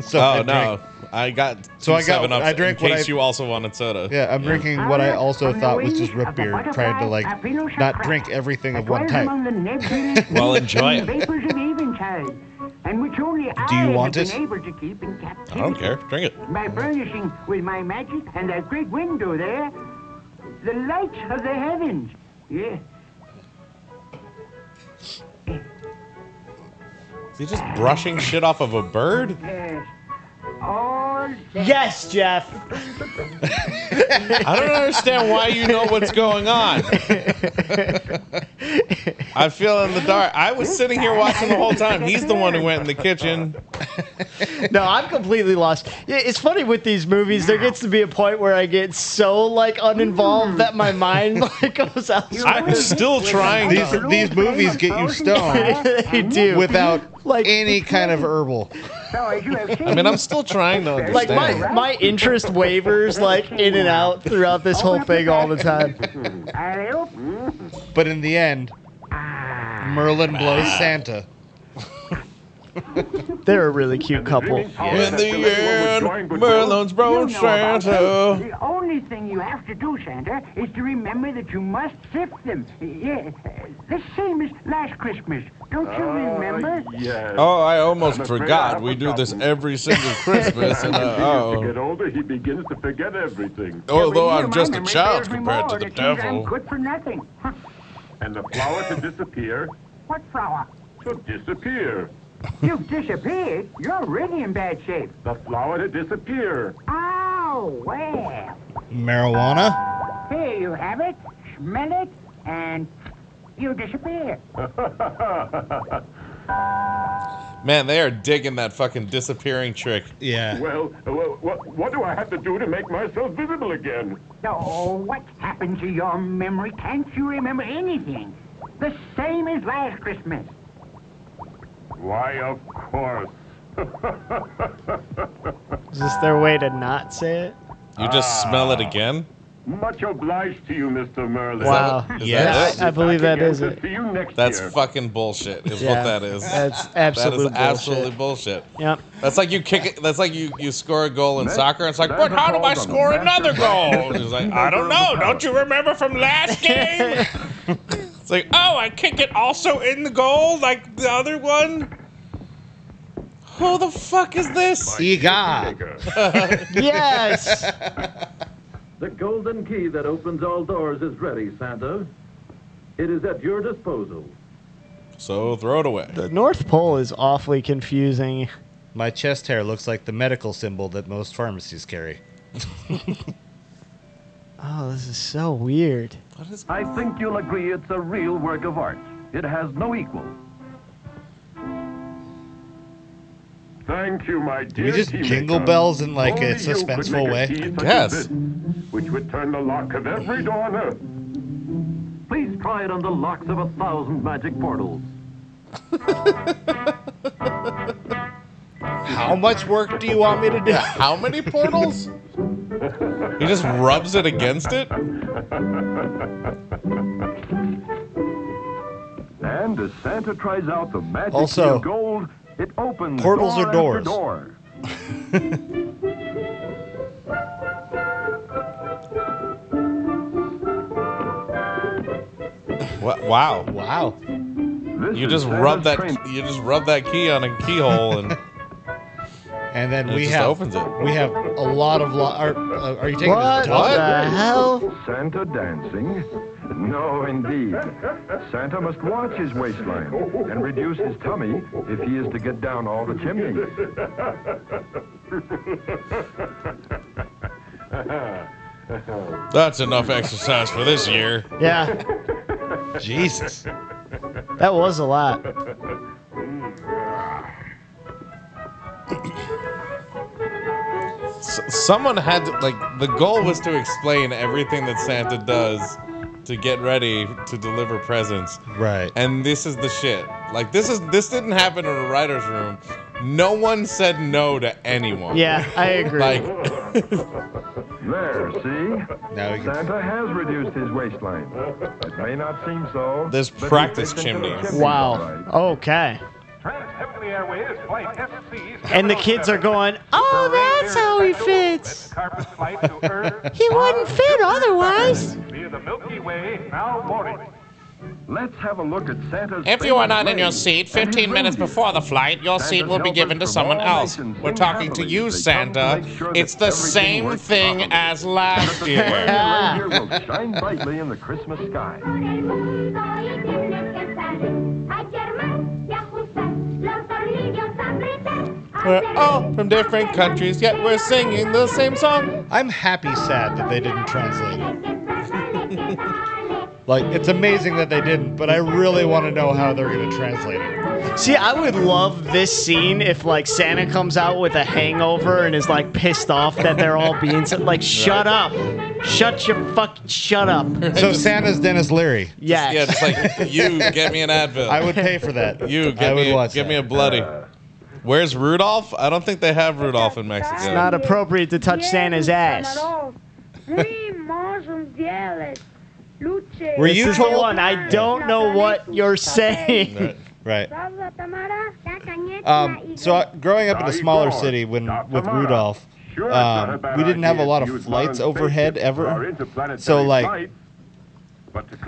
So I Oh drank- no, I got So I got- 7-Ups I drank in what case I- you also wanted soda. Yeah, I'm drinking what I also From the thought was wings just root of the beer, butterfly trying to, like, Apinosa not crab drink everything that of one dwells type. among the nebulous Well, enjoy and it. vapors of eventide. and which only Do you I want have it? been able to keep in captivity. I don't care. Drink it. By furnishing with my magic and that great window there, the lights of the heavens. Yeah. Is he just brushing shit off of a bird? Yes. All Yes, Jeff. I don't understand why you know what's going on. I feel in the dark. I was sitting here watching the whole time. He's the one who went in the kitchen. No, I'm completely lost. Yeah, it's funny with these movies. There gets to be a point where I get so like uninvolved that my mind like goes out. I'm still trying. These movies get you stoned They do. without Like- any kind of herbal. I mean, I'm still trying to Like understand. my interest wavers like in and out throughout this whole thing all the time. But in the end, Merlin blows Santa. They're a really cute couple. In the end, Merlin's bro Santa. The only thing you have to do, Santa, is to remember that you must sift them. Yeah, the same as last Christmas. Don't you remember? Yes. Oh, I almost I'm afraid forgot. I've We do this forgotten. every single Christmas. And As he oh, gets older, he begins to forget everything. although Yeah, I'm just a my child memory compared to more, the it seems I'm devil. good for nothing. Huh. And the flower to disappear, What flower? to disappear. You've disappeared. You're really in bad shape. The flower to disappear. Oh, well. Marijuana? Here you have it. Smell it, and you disappear. Man, they are digging that fucking disappearing trick. Yeah. Well, what do I have to do to make myself visible again? Oh, what happened to your memory? Can't you remember anything? The same as last Christmas. Why, of course. Is this their way to not say it? You just smell it again? Much obliged to you, Mr. Merlin. Wow. Is Yes. that I it? believe that is Again, it. See you next That's year. fucking bullshit, is Yeah, what that is. that's That absolute is absolutely bullshit. bullshit. Yep. That's like you kick it. That's like you score a goal in Next, soccer. And it's like, Santa but how do I Claus on score the another master goal? blacksmith And he's like, and I don't kingmaker of know. the Don't you remember from last game? It's like, oh, I kick it also in the goal like the other one. Who the fuck is this? A.K.A. Yes. The golden key that opens all doors is ready, Santa. It is at your disposal. So throw it away. The North Pole is awfully confusing. My chest hair looks like the medical symbol that most pharmacies carry. Oh, this is so weird. I think you'll agree it's a real work of art. It has no equal. Thank you, my Do dear we just keymaker. jingle bells in like Only a you could suspenseful make a way? key such Yes. as this, which would turn the lock of every door on earth. Please try it on the locks of 1,000 magic portals. How much work do you want me to do? How many portals? He just rubs it against it? And as Santa tries out the magic Also, key of gold, it opens portals door are doors. after door. Wow. Wow. This You is just Santa's rub that. train- You just rub that key on a keyhole and And then it we just have opens it. we have a lot of are you taking What this? the hell? Santa dancing? No, indeed. Santa must watch his waistline and reduce his tummy if he is to get down all the chimneys. That's enough exercise for this year. Yeah, Jesus. that was a lot. Someone had to, like, the goal was to explain everything that Santa does to get ready to deliver presents. Right. And this is the shit. Like, this didn't happen in a writer's room. No one said no to anyone. Yeah, I agree. Like, There, see? Now we can Santa has reduced his waistline. It may not seem so. There's but he practice fits into the chimneys. chimneys all Wow. right. Okay. Trans-Heavenly Airways Flight SC And the kids are going, oh, that's how he fits. Carpet flight to Earth He wouldn't fit otherwise. via the Milky Way now boarding. Let's have a look at Santa's. If you are not in sleigh your seat and 15 his minutes reindeer. before the flight, your Santa's seat will be given to helpers someone from all else. nations We're sing talking to happily you, as they come to Santa. make sure that It's the everything same works thing properly. as last Sleigh year. and reindeer will shine brightly in the Christmas sky. Por el mundo y tienes que salir. Hay que armar y ajustar los tornillos a apretar. We're all from different countries, yet we're singing the same song. I'm happy sad that they didn't translate it. Like, it's amazing that they didn't, but I really want to know how they're going to translate it. See, I would love this scene if, like, Santa comes out with a hangover and is, like, pissed off that they're all being like, shut up. Shut up. So Santa's Dennis Leary. Yes. Yeah, just like, you, get me an Advil. I would pay for that. You, I would watch give that. me a bloody. Where's Rudolph? I don't think they have Rudolph in Mexico. It's not appropriate to touch Santa's ass. Were you This is the told? one. I don't know what you're saying. Right. So growing up in a smaller city with Rudolph, we didn't have a lot of flights overhead ever. So like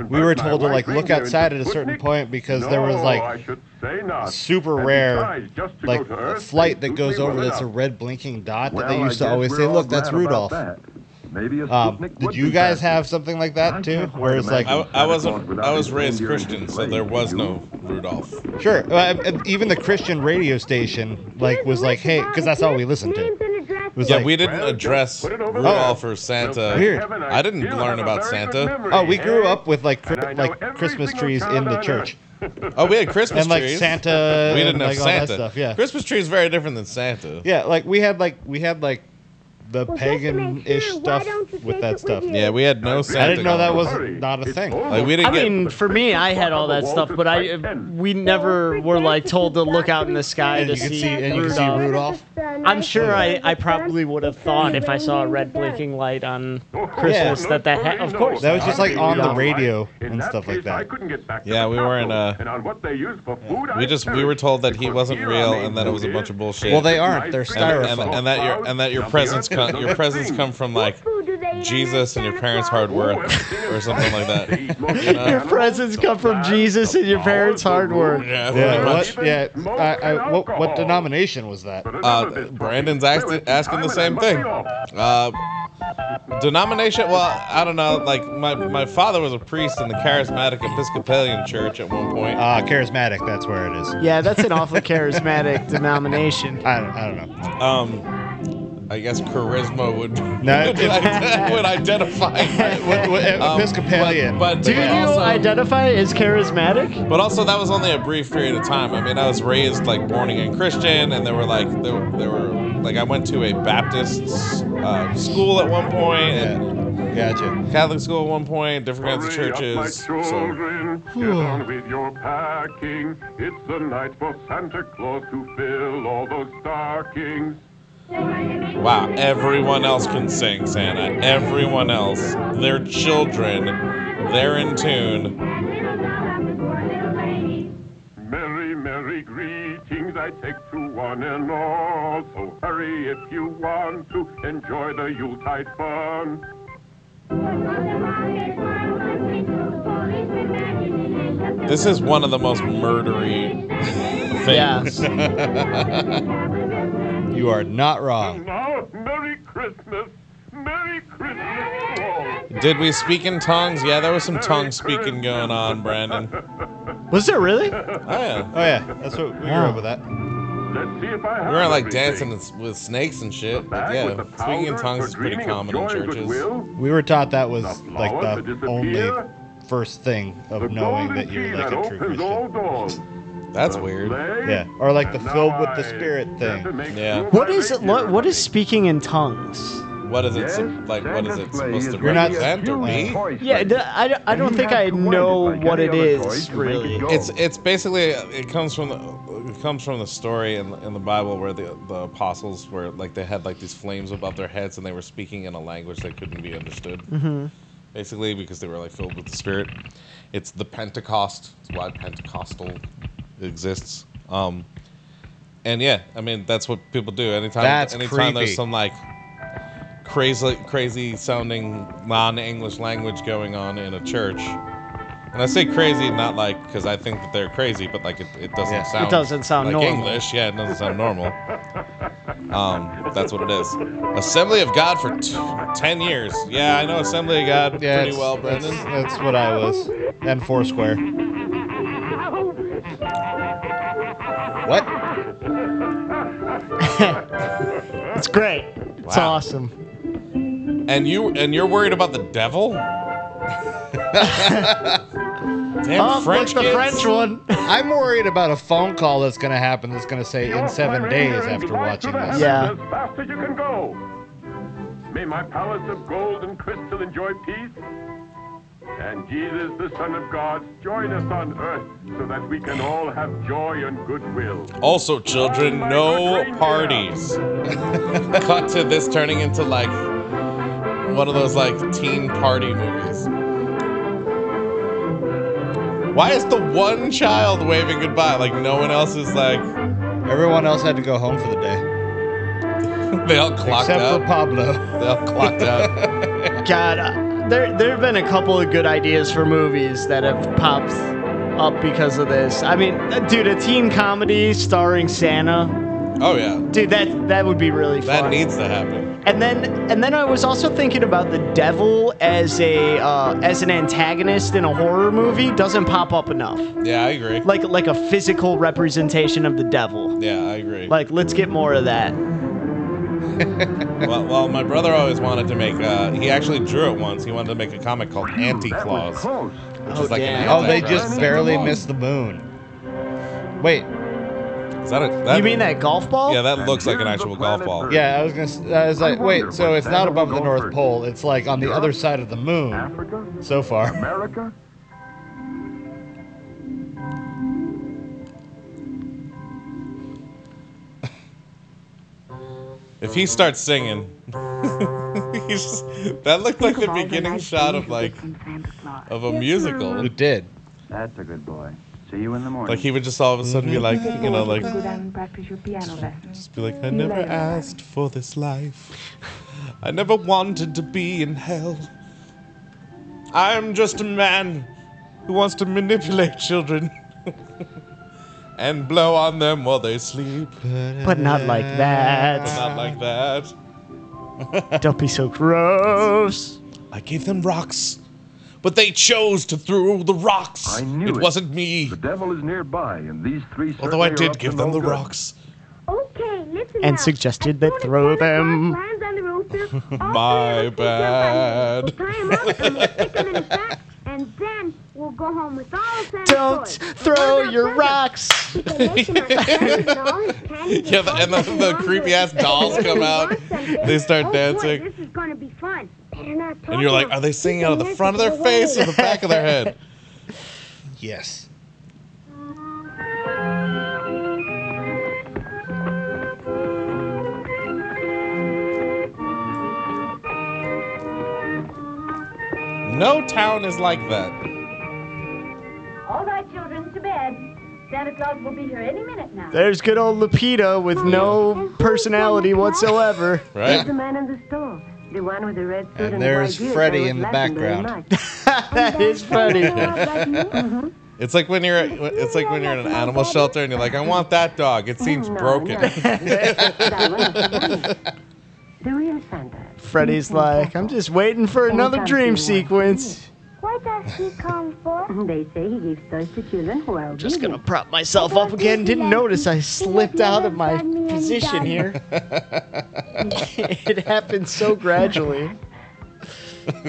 we were told to like look outside at a certain point because there was like super rare like a flight that goes over that's a red blinking dot that they used to always say, look, that's Rudolph. Did you guys have something like that too? Where it's like I was raised Christian, so there was no Rudolph. Sure, even the Christian radio station like was like, hey, because that's all we listened to. Was Yeah, like, we didn't address Rudolph or Santa. Weird. I didn't learn about Santa. Oh, we grew up with like Christmas trees in the church. Oh, we had Christmas And like trees. Santa, We didn't and, have like, all that Santa. stuff. Yeah, Christmas tree is very different than Santa. yeah. Like we had the pagan-ish stuff with that stuff. Yeah, we had no Santa. I didn't know that going. was not a thing. Like, we didn't I mean, for me, I had all that stuff, but we never were like told to look out in the sky And to you could see see, and you could see Rudolph. I'm sure I probably would have thought if I saw a red blinking light on Christmas that of course. That was just like on the radio and stuff like that. Yeah, we weren't. We were told that he wasn't real and that it was a bunch of bullshit. Well, they aren't. They're styrofoam. and that your presents come from like Jesus and your parents' hard work or something like that. You know? Your presents come from Jesus and your parents' hard work. Yeah, Yeah, pretty much. what denomination was that? Brandon's asking the same thing. Denomination? Well, I don't know. Like my father was a priest in the Charismatic Episcopalian Church at one point. Charismatic, that's where it is. Yeah, that's an awfully charismatic denomination. I don't know. I guess charisma would No, would identify. Episcopalian. But Do you also, identify as charismatic? But also, that was only a brief period of time. I mean, I was raised like born again Christian, and there were I went to a Baptist school at one point, and Gotcha. Catholic school at one point, different kinds of churches. So. Get on with your packing. It's the night for Santa Claus to fill all those stockings. Wow, everyone else can sing Santa. Everyone else. They're children. They're in tune. Merry, merry greetings I take to one and all. So hurry if you want to enjoy the Yuletide fun. This is one of the most murdery things. You are not wrong. And now, Merry Christmas. Merry Christmas to all. Did we speak in tongues? Yeah, there was some tongue speaking going on, Brandon. Was there really? Oh, yeah. Oh yeah, that's what we grew up with that. Let's see if I have We weren't like everything. dancing with snakes and shit. But Bag yeah, with the speaking in powder tongues for is pretty dreaming of common in joy and churches. goodwill. We were taught that was The like flowers the that only disappear. first thing of The knowing golden that you're key like that a true opens all Christian. doors. That's weird. Yeah, or like the filled with the Spirit thing. Yeah. What is it? What is speaking in tongues? What is it? What is it supposed to You're not- represent or be? Yeah, I don't think I know what it is really. It's basically it comes from the story in the Bible where the apostles were like they had like these flames above their heads and they were speaking in a language that couldn't be understood. Mm-hmm. Basically because they were like filled with the Spirit. It's the Pentecost. It's why Pentecostal exists. And yeah, I mean that's what people do. Anytime creepy. there's some like crazy sounding non-English language going on in a church, And I say crazy not like because I think that they're crazy, but like it doesn't sound. It doesn't sound like normal. English. Yeah, it doesn't sound normal. That's what it is. Assembly of God for 10 years. Yeah, I know Assembly of God pretty well, Brendan. That's what I was. And Foursquare. What? It's great. It's Wow. awesome. And you're worried about the devil? Damn French the kids. French one. I'm worried about a phone call that's going to happen that's going to say in 7 days after watching this. Yeah. As fast as you can go. May my palace of gold and crystal enjoy peace. And Jesus, the Son of God, join us on earth so that we can all have joy and goodwill. Also, children, no parties. Cut to this turning into like one of those like teen party movies. Why is the one child waving goodbye? Like no one else is like. Everyone else had to go home for the day. They all clocked Except out. for Pablo. They all clocked out. God, there have been a couple of good ideas for movies that have popped up because of this. I mean, dude, a teen comedy starring Santa. Oh yeah. Dude, that would be really fun. That needs to happen. And then I was also thinking about the devil as an antagonist in a horror movie doesn't pop up enough. Yeah, I agree. Like a physical representation of the devil. Yeah, I agree. Like, let's get more of that. Well, my brother always wanted to make. He actually drew it once. He wanted to make a comic called Anti-Claus. Which is like an Oh, they Antichrist. just barely missed the moon. Wait. Is that You mean that golf ball? Yeah, that looks like an actual golf ball. Yeah, I was like, wait, so it's not above the North Pole. It's like on the other side of the moon. Africa? So far. America? If he starts singing, that looked like the beginning shot of like of a musical. It did. That's a good boy. See you in the morning. Like he would just all of a sudden be like, you know, like Go down and practice your piano lesson. just be like, I never asked for this life. I never wanted to be in hell. I'm just a man who wants to manipulate children and blow on them while they sleep. But not like that. But not like that. Don't be so gross. I gave them rocks, but they chose to throw the rocks. I knew it. It wasn't me. The devil is nearby, and these three Although I certainly are did up give to them no the good. rocks. Okay, listen And now. suggested they throw them. Lands on the rooster, all My three of us will bad. tie him up and we'll stick him in a sack, and then we'll go home with all Santa's Don't toys. throw your rocks. We can make him our friends and all his candy Yeah, and the creepy ass dolls come out. They start dancing. Boy, this is gonna be fun. Better not talk And you're like, now. are they singing out of the Keep front of their the face or away. the back of their head? Yes. No town is like that. All right, children, to bed. Santa Claus will be here any minute now. There's good old Lupita with no personality whatsoever. Right? The man in the store. The one with the red suit And and there's the white beard Freddy that was in the laughing very background. much. That is funny. Mhm. It's like when you're in an animal shelter and you're like, I want that dog. It seems No, broken. no. That one is the one. The real Santa. Freddy's like, I'm just waiting for another dream sequence. What does he come for? They say he gives toys to children who are Just gonna obedient. prop myself up again. Didn't notice I slipped out of my position here. It happened so gradually.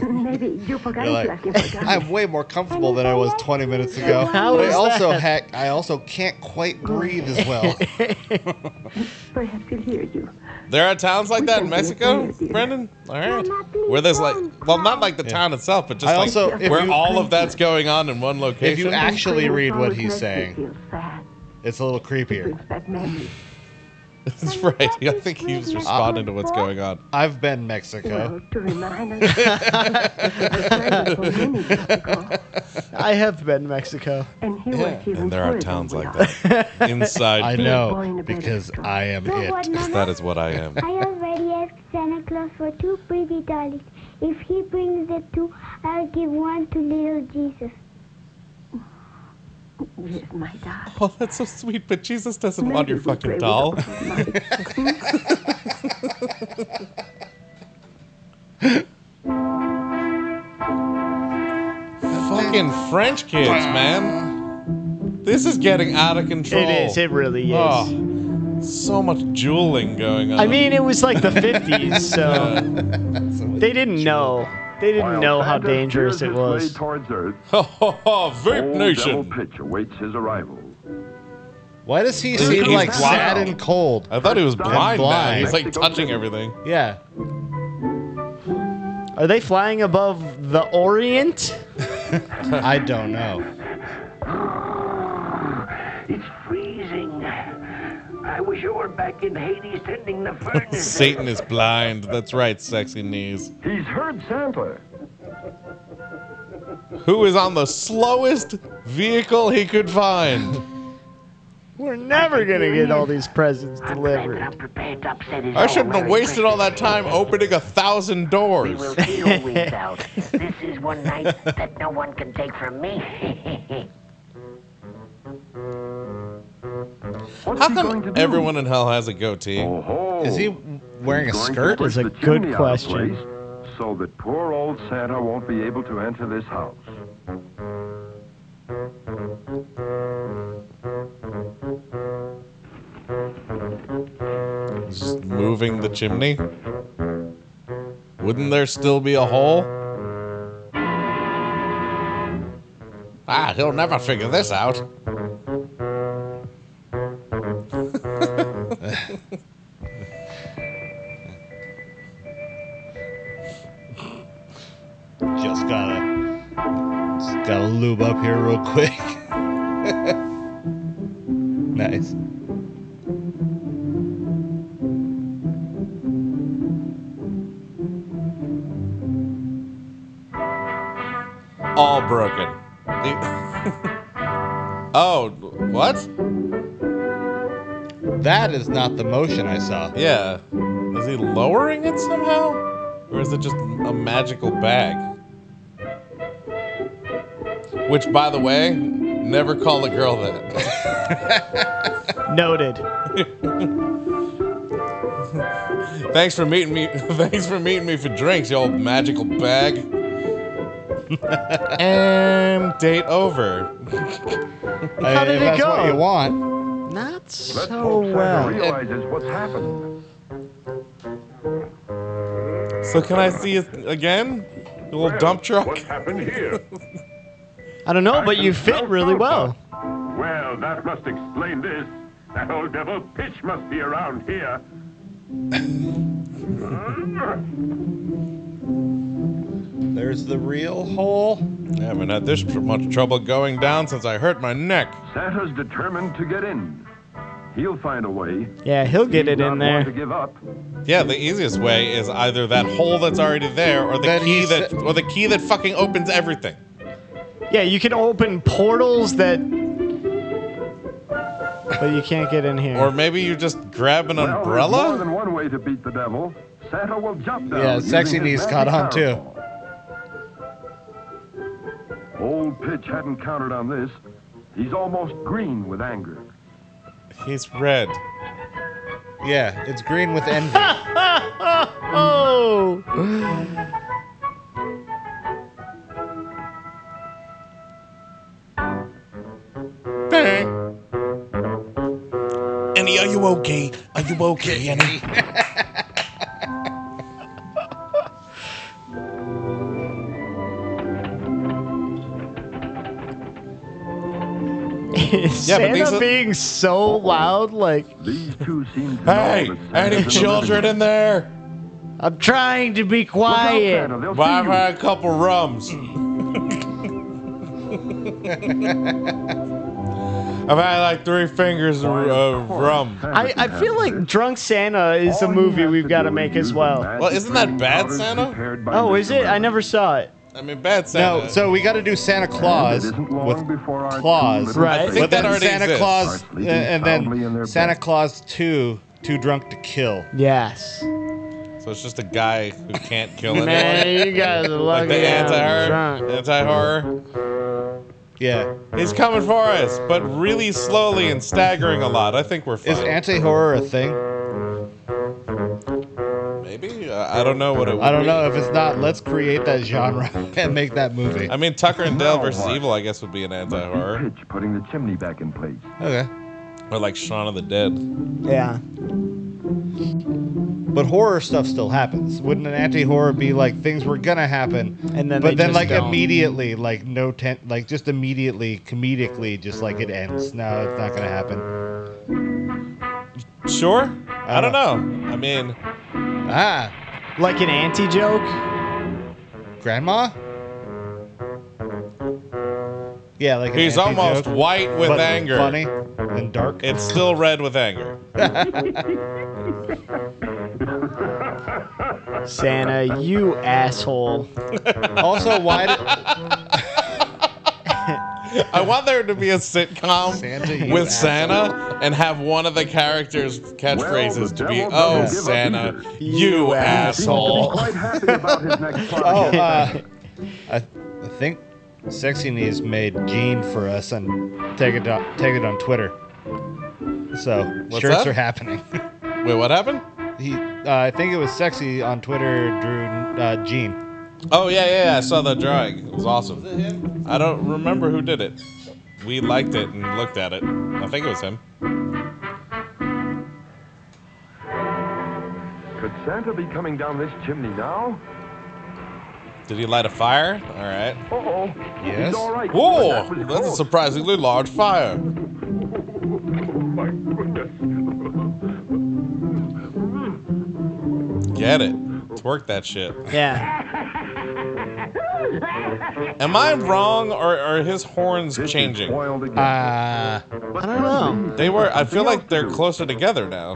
Maybe you forgot You're to like, ask him for gum. I'm way more comfortable than I was 20 minutes ago. How But is that? I also can't quite breathe as well. Perhaps he'll hear you. There are towns like that in Mexico, Brendan? All right. Where there's like, well, not like the town itself, but just I like also- if where you- all of that's going on in one location. If you actually read what he's Always makes saying, you feel sad. it's a little creepier. Brings back memories. That's right. I think he's responding to what's going on. I've been Mexico. Well, to remind us. I have been to Mexico. And he was even And there are further towns than like we are. that. Inside. I Boy know, in a bed because of I am So what, it. Mama? That is what I am. I already asked Santa Claus for 2 pretty dollies. If he brings the 2, I'll give 1 to little Jesus. This is my doll. Oh, that's so sweet, but Jesus doesn't want your fucking doll. Fucking French kids, man. This is getting out of control. It is. It really is. Oh, so much juuling going on. I mean, it was like the 50s, so they didn't know. They didn't know how dangerous it was. Towards Earth, Vape old Nation. Devil Pitch awaits his arrival. Why does he seem like blind. sad and cold? I thought he was blind. blind. He's like touching everything. Yeah. Are they flying above the Orient? I don't know. It's freezing. I wish I were back in Hades tending the furnace. Satan is blind. That's right, sexy knees. He's heard Santa. Who is on the slowest vehicle he could find? We're never gonna get all these presents delivered. I shouldn't have wasted all that time opening 1,000 doors. We will see who wins out. This is one night that no one can take from me. How come everyone in hell has a goatee? Is he wearing a skirt? Is a good question. So that poor old Santa won't be able to enter this house. Just moving the chimney? Wouldn't there still be a hole? Ah, he'll never figure this out. Just gotta lube up here real quick. Nice. All broken. Oh, what? That is not the motion I saw. Yeah. Is he lowering it somehow? Or is it just a magical bag? Which, by the way, never call a girl that. Noted. Thanks for meeting me. Thanks for meeting me for drinks, you old magical bag. And date over. How did it that's go? What you want? Not Let's so hope Santa well. realizes what's happened. So can I see it again? The little dump truck? What happened here? I don't know, but you fit really well. Well, that must explain this. That old devil Pitch must be around here. There's the real hole. I haven't had this much trouble going down since I hurt my neck. Santa's determined to get in. He'll find a way. Yeah, he'll get it in Not one to there. give up. Yeah, the easiest way is either that hole that's already there, or the key that fucking opens everything. Yeah, you can open portals that, but you can't get in here. Or maybe you just grab an Well, there's umbrella? more than one way to beat the devil. Santa will jump down. Yeah, Sexy using his Knees caught magic on too. parasol. Old Pitch hadn't counted on this. He's almost green with anger. He's red. Yeah, it's green with envy. Oh! Annie, are you okay? Are you okay, Annie? Is Yeah, but these Santa are- being so loud? Like, These two seem to know Hey, that any Santa's in the children in there? I'm trying to be Look out, quiet. Santa, they'll Well, see I've you. had a couple rums. I've had like 3 fingers of rum. I feel like Drunk Santa is a movie we've got to make as well. Well, isn't that Bad Santa? Oh, is it? I never saw it. I mean, Bad Santa. No, so we got to do Santa Claus with Claus. Right. I think But then that already Santa exists. Claus, Sleeping and soundly in then their Santa bed. Claus 2, Too Drunk to Kill. Yes. So it's just a guy who can't kill anyone. Man, you guys are Like lucky. the I'm drunk. anti-horror. Yeah. He's coming for us, but really slowly and staggering a lot. I think we're fine. Is anti-horror a thing? Maybe? I don't know what it would I don't be. know. If it's not, let's create that genre and make that movie. I mean, Tucker and Dale versus Evil, I guess, would be an anti-horror. Pitch putting the chimney back in place. Okay. Or like Shaun of the Dead. Yeah. But horror stuff still happens. Wouldn't an anti-horror be like things were gonna happen, And then but they then just like don't. immediately, like like just immediately, comedically, just like it ends. No, it's not gonna happen. Sure? I don't know. I mean... Like an anti-joke? Grandma? Yeah, like an He's almost anti-joke, white with but anger. funny and dark. It's still red with anger. Santa, you asshole. Also, why did... I want there to be a sitcom Santa, you with asshole. Santa and have one of the characters' catchphrases to be, devil "Oh, doesn't give up Santa, either." you asshole." Quite happy about his next Oh, project. I think Sexy Knees made Gene for us and take it on Twitter. So What's shirts that? are happening. Wait, what happened? I think it was Sexy on Twitter drew Gene. Oh, yeah, I saw that drawing. It was awesome. Was it him? I don't remember who did it. We liked it and looked at it. I think it was him. Could Santa be coming down this chimney now? Did he light a fire? All right. Uh-oh. Yes. He's all right. Whoa, That was that's a close. surprisingly large fire. My goodness. Get it. Twerk that shit. Yeah. Am I wrong, or are his horns changing? Spoiled again. I don't know. They were. I feel like they're closer together now.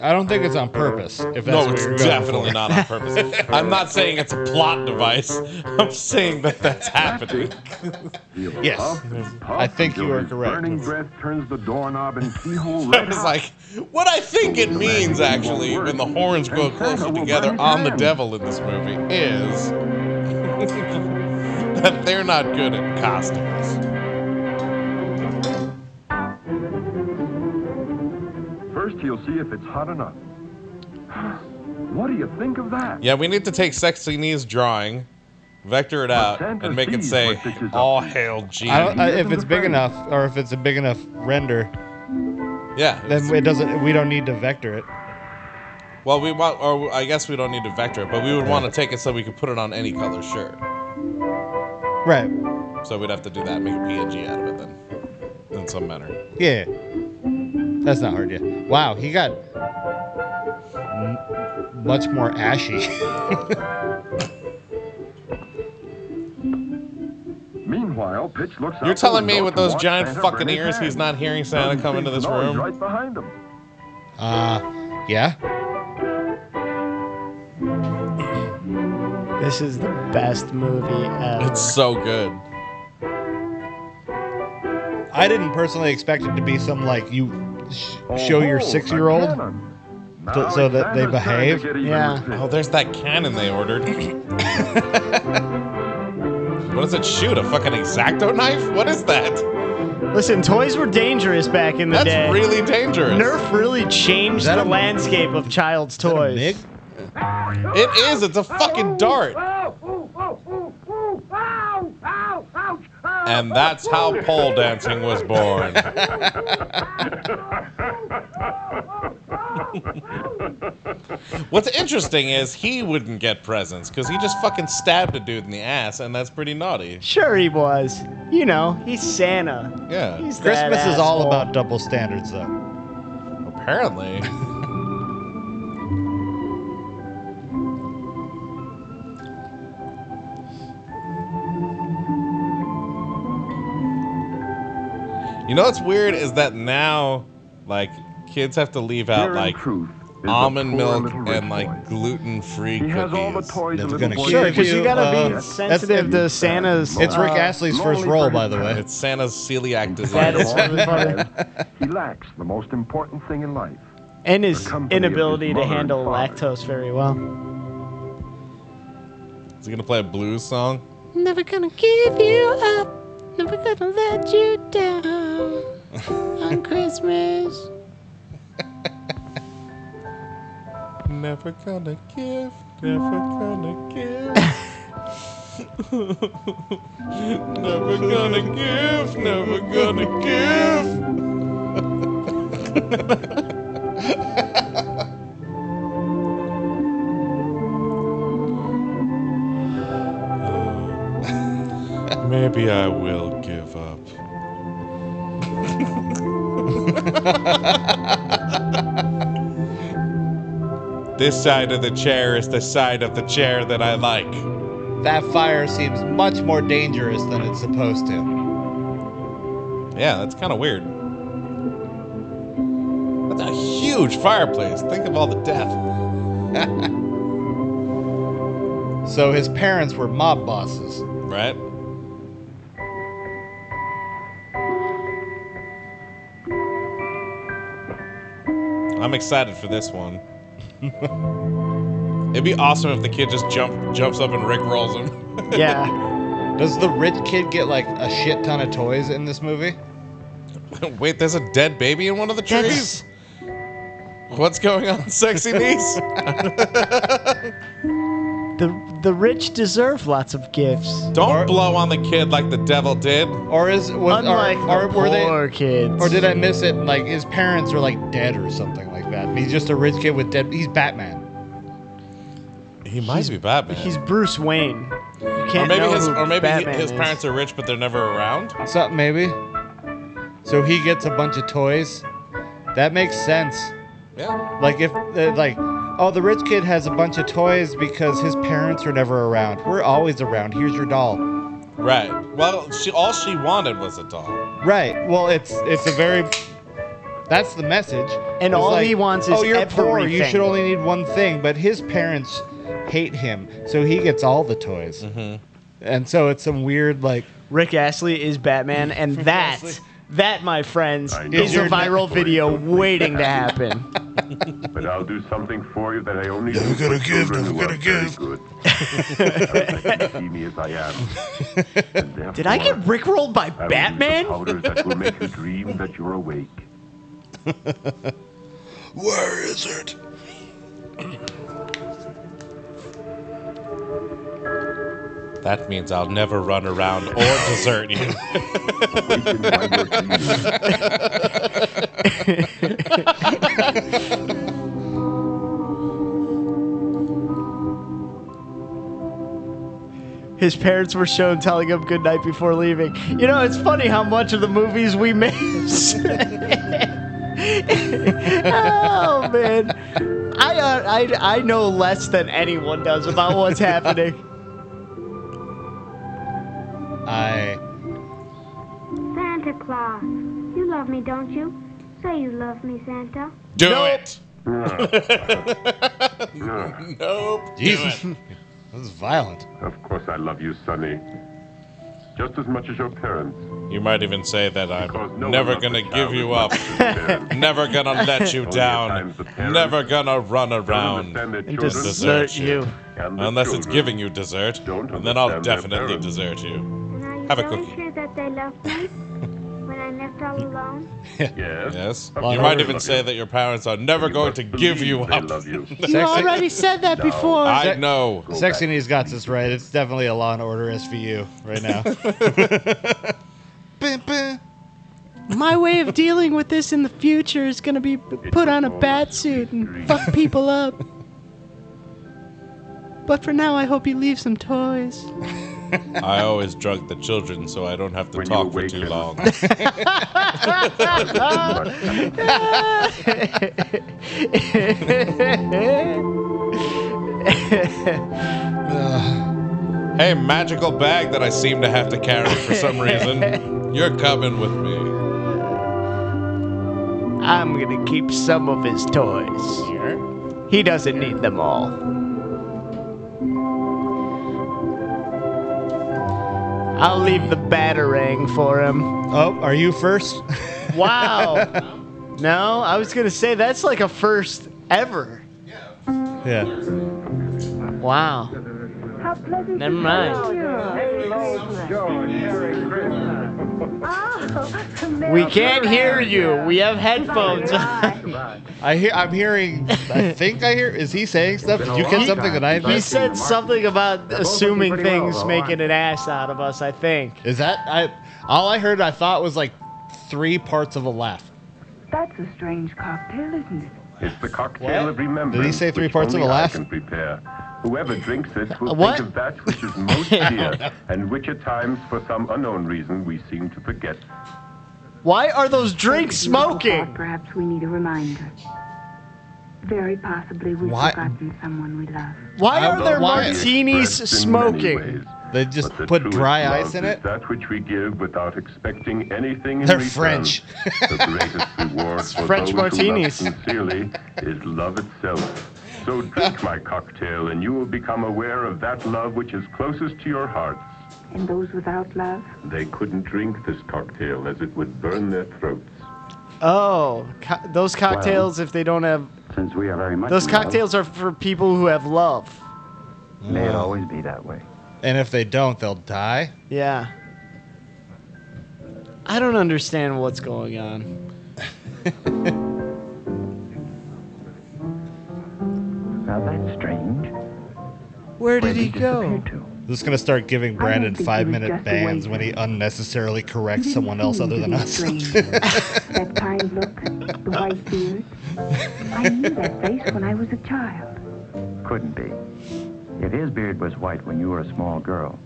I don't think it's on purpose. If that's No, what it's you're going definitely for. not on purpose. I'm not saying it's a plot device. I'm saying that that's happening. He'll Yes. puff and puff I think you until are his correct. Burning breath turns the doorknob and keyhole I red was hot. like, what I think it means actually when the horns go closer together on the devil in this movie is that they're not good at costumes. First, he'll see if it's hot enough. What do you think of that? Yeah, we need to take Sexy Knees drawing, vector it out, Santa and make it sees say, what this is up "All to. hail Gene." I don't, if it's big enough, or if it's a big enough render, Yeah. then it doesn't. We don't need to vector it. Well, we want, or I guess we don't need to vector it, but we would want to take it so we could put it on any color shirt. Right. So we'd have to do that, make a PNG out of it then, in some manner. Yeah. That's not hard yet. Wow, he got much more ashy. Meanwhile, Pitch looks out You're the telling me window with to those watch giant Santa fucking burn his ears, he's hand. not hearing Santa He come into sees this the noise room? right behind him. Yeah. This is the best movie ever. It's so good. I didn't personally expect it to be some like you show your 6-year-old so that they behave. Yeah. Oh, there's that cannon they ordered. What does it shoot? A fucking X-Acto knife? What is that? Listen, toys were dangerous back in the That's day. really dangerous. Nerf really changed Is that the a- landscape of child's toys. Mig? It is. It's a fucking dart. And that's how pole dancing was born. What's interesting is he wouldn't get presents because he just fucking stabbed a dude in the ass, and that's pretty naughty. Sure he was. You know, he's Santa. Yeah. He's that Christmas is all asshole. about double standards, though. Apparently. You know what's weird is that now, like, kids have to leave out, Here in like, truth is a almond poor milk little rich and, like, boy. gluten-free He has all the cookies. toys a Never little gonna boy give Sure, can because you you, gotta be that's- sensitive to Santa's. It's Rick Astley's first lonely role, for by his the way. It's Santa's celiac disease. That is really funny. He lacks the most important thing in life. And his The company of inability his to mother and handle father. lactose very well. Is he gonna play a blues song? Never gonna give you up. Never gonna let you down on Christmas. Never gonna give, never gonna give. Never gonna give, never gonna give. Maybe I will give up. This side of the chair is the side of the chair that I like. That fire seems much more dangerous than it's supposed to. Yeah, that's kind of weird. That's a huge fireplace. Think of all the death. So his parents were mob bosses. Right? I'm excited for this one. It'd be awesome if the kid just jumps up and rickrolls him. Yeah. Does the rich kid get like a shit ton of toys in this movie? Wait, there's a dead baby in one of the trees? What's going on, sexy niece? The rich deserve lots of gifts. Don't blow on the kid like the devil did. Or Unlike the poor kids. Or did I miss it? Like his parents are like dead or something like that. And he's just a rich kid with dead. He's Batman. He might be Batman. He's Bruce Wayne. You Or can't maybe know his, who or maybe Batman his is. parents are rich, but they're never around. Something maybe. So he gets a bunch of toys. That makes sense. Yeah. Like if oh, the rich kid has a bunch of toys because his parents are never around. We're always around. Here's your doll. Right. Well, all she wanted was a doll. Right. Well, it's a very. That's the message. And It's all like, he wants is oh, you're poor. You everything. should only need one thing. But his parents hate him, so he gets all the toys. Mm-hmm. And so it's some weird like. Rick Astley is Batman, and that, my friends, I know. is a viral video waiting to happen. But I'll do something for you that I only do Never gonna for give, children never who are gonna very give. good. I'll let you see me as I am. And Did I get rickrolled by I will use Batman? the powders that will make you dream that you're awake. Where is it? That means I'll never run around or desert you. Awaken while you're His parents were shown telling him goodnight before leaving. You know, it's funny how much of the movies we miss. Oh, man. I know less than anyone does about what's happening. Santa Claus, you love me, don't you? Say you love me, Santa. Do it. Nope. Jesus. This is violent. Of course I love you, Sonny. Just as much as your parents. You might even say that I'm no never one gonna loves a give child you as up. much as the parents. Never gonna let you Only at down. times the parents Never gonna run don't around understand their And children desert you. and the unless it's children giving you dessert, don't and then I'll understand their definitely parents. desert you. And are you Have a very cookie. sure that they love me when I'm left all alone? Yes. Yes. Of You course might they even love say you. that your parents are never going to give you Believe they up. love you. You already said that before. I know. Sexy Knees got this right. It's definitely a Law and Order SVU right now. My way of dealing with this in the future is gonna be put on a bat suit and fuck people up. But for now, I hope you leave some toys. I always drug the children so I don't have to When you talk for too awaken. long. Hey, magical bag that I seem to have to carry for some reason. You're coming with me. I'm gonna keep some of his toys. He doesn't need them all. I'll leave the batarang for him. Oh, are you first? Wow. No, I was gonna say that's like a first ever. Yeah. Wow. How pleasant. Never mind. Hello, George. Merry Christmas. Oh, We can't hear you. We have headphones. I'm hearing. I think I hear. Is he saying stuff? Did you get something that I He missed? said something about assuming things, making an ass out of us, I think. Is that all I heard? I thought was like 3 parts of a laugh. That's a strange cocktail, isn't it? It's the cocktail of remembrance. Did he say 3 which parts of a only I laugh? can prepare. Whoever drinks it will What? think of that which is most dear, and which at times, for some unknown reason, we seem to forget. Why are those drinks smoking? Perhaps we need a reminder. Very possibly we've forgotten someone we love. Why are there why- martinis Expressed in many smoking? ways. They just But the put truest dry love ice in is it. that which we give without expecting anything in They're return. French. The greatest reward for French those martinis. who love sincerely is love itself. So drink my cocktail, and you will become aware of that love which is closest to your hearts. And those without love? They couldn't drink this cocktail, as it would burn their throats. Oh, those cocktails, if they don't have... Since we are very much Those in love, cocktails are for people who have love. may it always be that way. And if they don't, they'll die. Yeah. I don't understand what's going on. Now that's strange. Where did he go? This is gonna start giving Brandon think he was 5-minute just a bans waiter. when he unnecessarily corrects someone else other than us. That kind look, the white beard. I knew that face when I was a child. Couldn't be. If his beard was white when you were a small girl,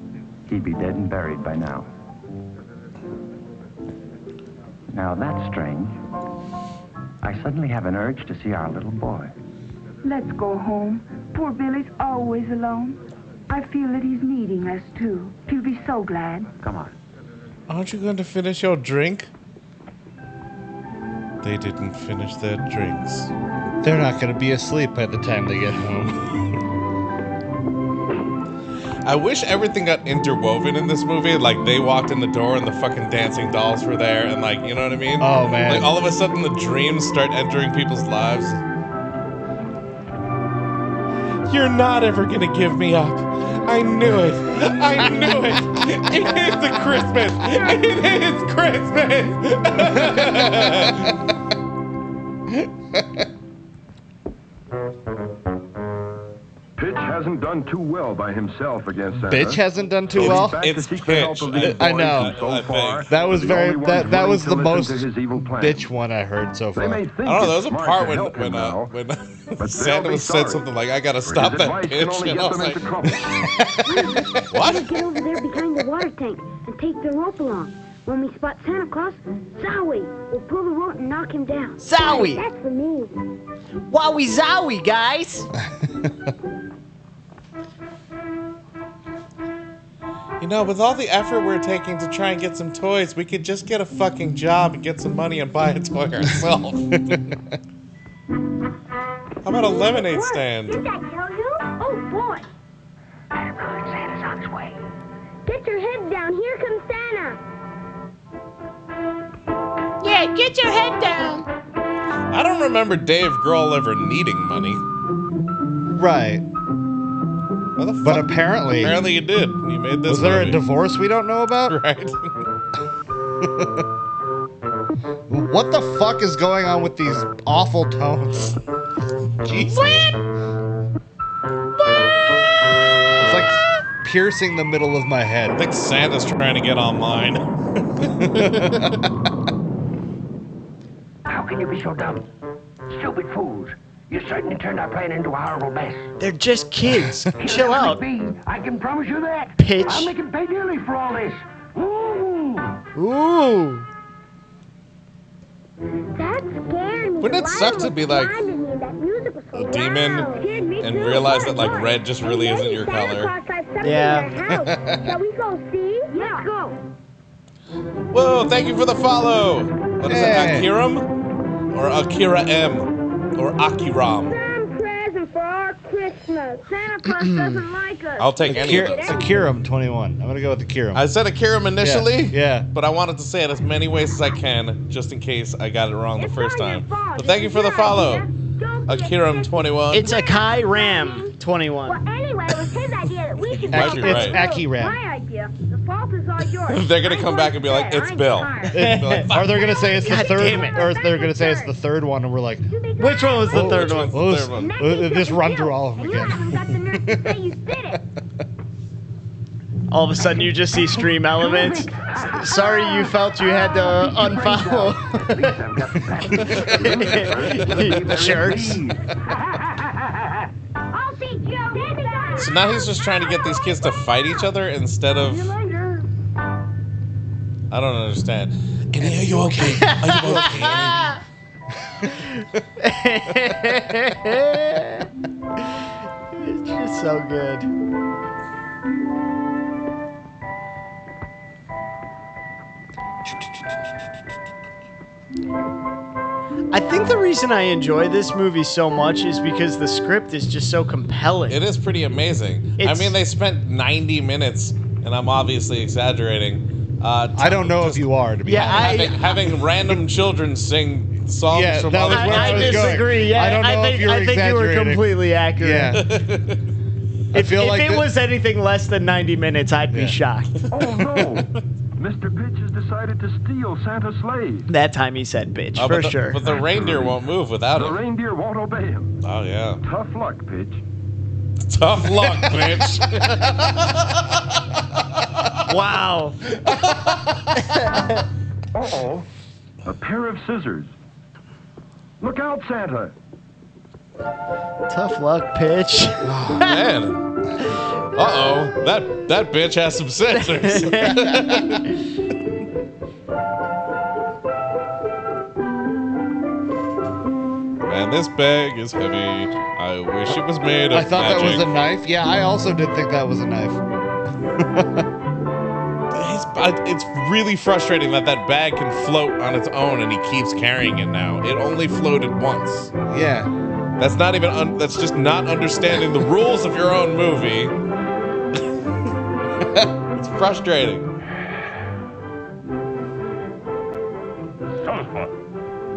he'd be dead and buried by now. Now that's strange. I suddenly have an urge to see our little boy. Let's go home. Poor Billy's always alone. I feel that he's needing us, too. He'll be so glad. Come on. Aren't you going to finish your drink? They didn't finish their drinks. They're not gonna be asleep by the time they get home. I wish everything got interwoven in this movie. Like, they walked in the door and the fucking dancing dolls were there, and, like, you know what I mean? Oh, man. Like, all of a sudden the dreams start entering people's lives. You're not ever gonna give me up. I knew it. I knew it. It is the Christmas. It is Christmas. Pitch hasn't done too well by himself against Santa. Bitch hasn't done too well. It's Pitch. I know. So far, That was the very only that ones that willing was to the listen most to his evil plan. bitch one I heard so They far. may I think don't know. There was it's a smart part to help him now, when but Santa they'll be said sorry. something like, "I gotta For stop his that advice can bitch," only and I get was them like, into trouble. "What?" Get over there behind the water tank and take the rope along. When we spot Santa Claus, Zowie will pull the rope and knock him down. Zowie! That's for me. Wowie zowie, guys! You know, with all the effort we're taking to try and get some toys, we could just get a fucking job and get some money and buy a toy ourselves. How about a lemonade stand? Did that tell you? Oh, boy. Good, Santa's on his way. Get your head down. Here comes Santa. Yeah, get your head down. I don't remember Dave Grohl ever needing money. Right. What the But fuck? apparently, Apparently you did. You made this was there a movie. divorce we don't know about? Right. What the fuck is going on with these awful tones? Jesus. It's like piercing the middle of my I head. think Santa's trying to get online. How can you be so dumb? Stupid fools. You certainly turned our plan into a horrible mess. They're just kids. Chill He'll out. never be. I can promise you that. Pitch. I'll make him pay dearly for all this. Ooh. Ooh. That scared me. Wouldn't it suck to be like a a demon and realize that like red just really isn't your color? Yeah. Shall we go see? Let's go. Whoa, thank you for the follow. What is Hey. it, Akiram? Or Akira M? Or Akiram? Some present for our Christmas. Santa Claus doesn't like us. I'll take any of those. Akiram 21. I'm gonna go with Akiram. I said Akiram initially, Yeah. but I wanted to say it as many ways as I can, just in case I got it wrong the first time. But thank you for the follow, Akiram21. It's A.K.A. Ram 21. Well, anyway, it was his idea that we We can Might talk be about right. it. A.K.A. My idea. The fault is all yours. They're gonna come back and be like, "It's Bill." Or they're gonna say it's the God third, damn it. or they're gonna say it's the third one, and we're like, Which one was the third one? well, Third one. just run through all of them And you haven't got the nerve to say you did it. All of a sudden, you just see stream elements. Sorry, you felt you had to unfollow. Jerks. I'll teach you. So now he's just trying to get these kids to fight each other instead of. I don't understand. Annie, are you okay? Are you okay, Annie? It's just so good. I think the reason I enjoy this movie so much is because the script is just so compelling. It is pretty amazing. I mean, they spent 90 minutes, and I'm obviously exaggerating. I don't know if you are, to be honest. Having random children sing songs from other I disagree. Yeah, I don't know if you're I think you were exaggerating. completely accurate. Yeah. If it was anything less than 90 minutes, I'd be shocked. Oh no! Mr. Pitch has decided to steal Santa's sleigh. That time he said bitch, Oh, for but sure. But the reindeer won't move without The him. reindeer won't obey him. Oh, yeah. Tough luck, Pitch. Tough luck, bitch. Wow. Uh-oh. A pair of scissors. Look out, Santa. Tough luck, pitch. Man. Uh-oh. That bitch has some scissors. Man, this bag is heavy. I wish it was made of I thought magic. that was a knife. Yeah, I also did think that was a knife. It's really frustrating that bag can float on its own and he keeps carrying it now. It only floated once. Yeah. That's not even, that's just not understanding the rules of your own movie. It's frustrating.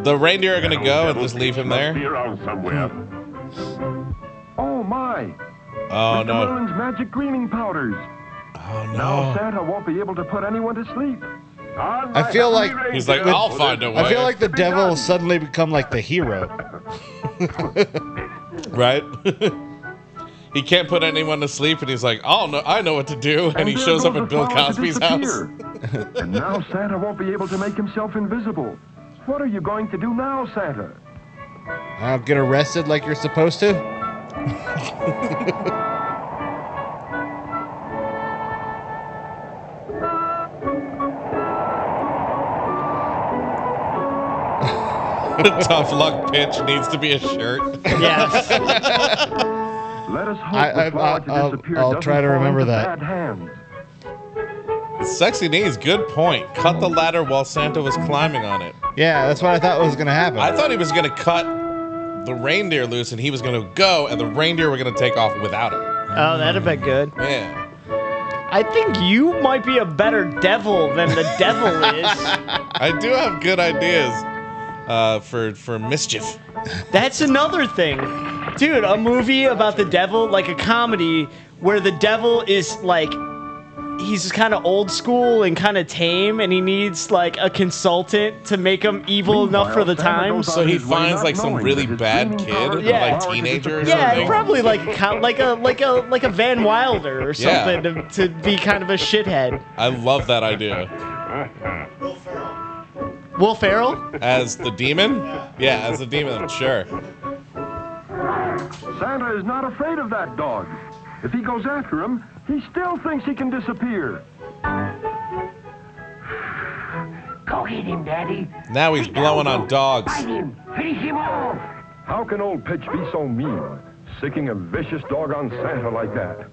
The reindeer are going to go and just leave him there? Be around somewhere. Oh my! Oh, Mr. no. Merlin's magic cleaning powders. Oh, no. Now Santa won't be able to put anyone to sleep. I feel like He's like, I'll find a way. I feel like the devil will suddenly become like the hero. Right? He can't put anyone to sleep, and he's like, "Oh no, I know what to do." And he there shows up goes at the Bill flower to Cosby's house. disappear. And now Santa won't be able to make himself invisible. What are you going to do now, Santa? I'll get arrested like you're supposed to. Tough luck pitch needs to be a shirt. Yes. Let us hope the flower to disappear I'll doesn't try to fall remember into that. bad hands. Sexy knees, good point. Cut the ladder while Santa was climbing on it. Yeah, that's what I thought was going to happen. I thought he was going to cut the reindeer loose, and he was going to go, and the reindeer were going to take off without him. Oh, that'd have been good. Yeah. I think you might be a better devil than the devil is. I do have good ideas for mischief. That's another thing. Dude, a movie about the devil, like a comedy, where the devil is like, he's kind of old school and kind of tame, and he needs like a consultant to make him evil enough for the times. So he finds like some really bad kid, Yeah. like teenager or Yeah, something. probably like a Van Wilder or something Yeah. to be kind of a shithead. I love that idea. Will Ferrell? As the demon? Yeah, as the demon, sure. Santa is not afraid of that dog. If he goes after him, he still thinks he can disappear. Go get him, Daddy. Now he's blowing on dogs. Fight him. Finish him off. How can old Pitch be so mean, sicking a vicious dog on Santa like that?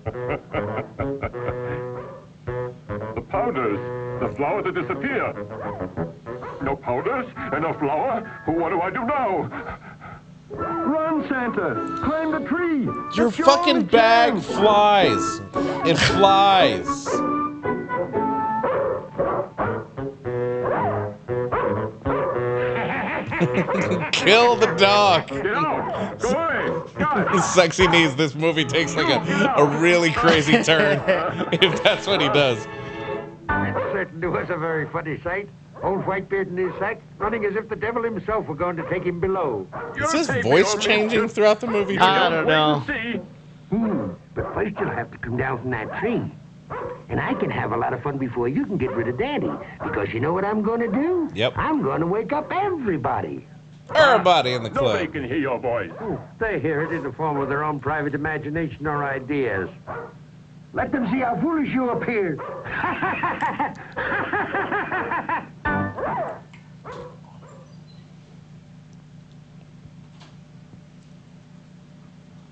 The powders, the flower to disappear. No powders and no flower. What do I do now? Run, Santa! Climb the tree! Your It's fucking only bag chance. flies. It flies. Kill the dog. Get out! Go away! Go! Sexy knees. This movie takes like a really crazy turn. If that's what he does. That certainly was a very funny sight. Old Whitebeard in his sack, running as if the devil himself were going to take him below. Is his voice changing throughout the movie? I don't know. But first you'll have to come down from that tree. And I can have a lot of fun before you can get rid of Daddy. Because you know what I'm going to do? Yep. I'm going to wake up everybody. Everybody in the club. Nobody can hear your voice. They hear it in the form of their own private imagination or ideas. Let them see how foolish you appear.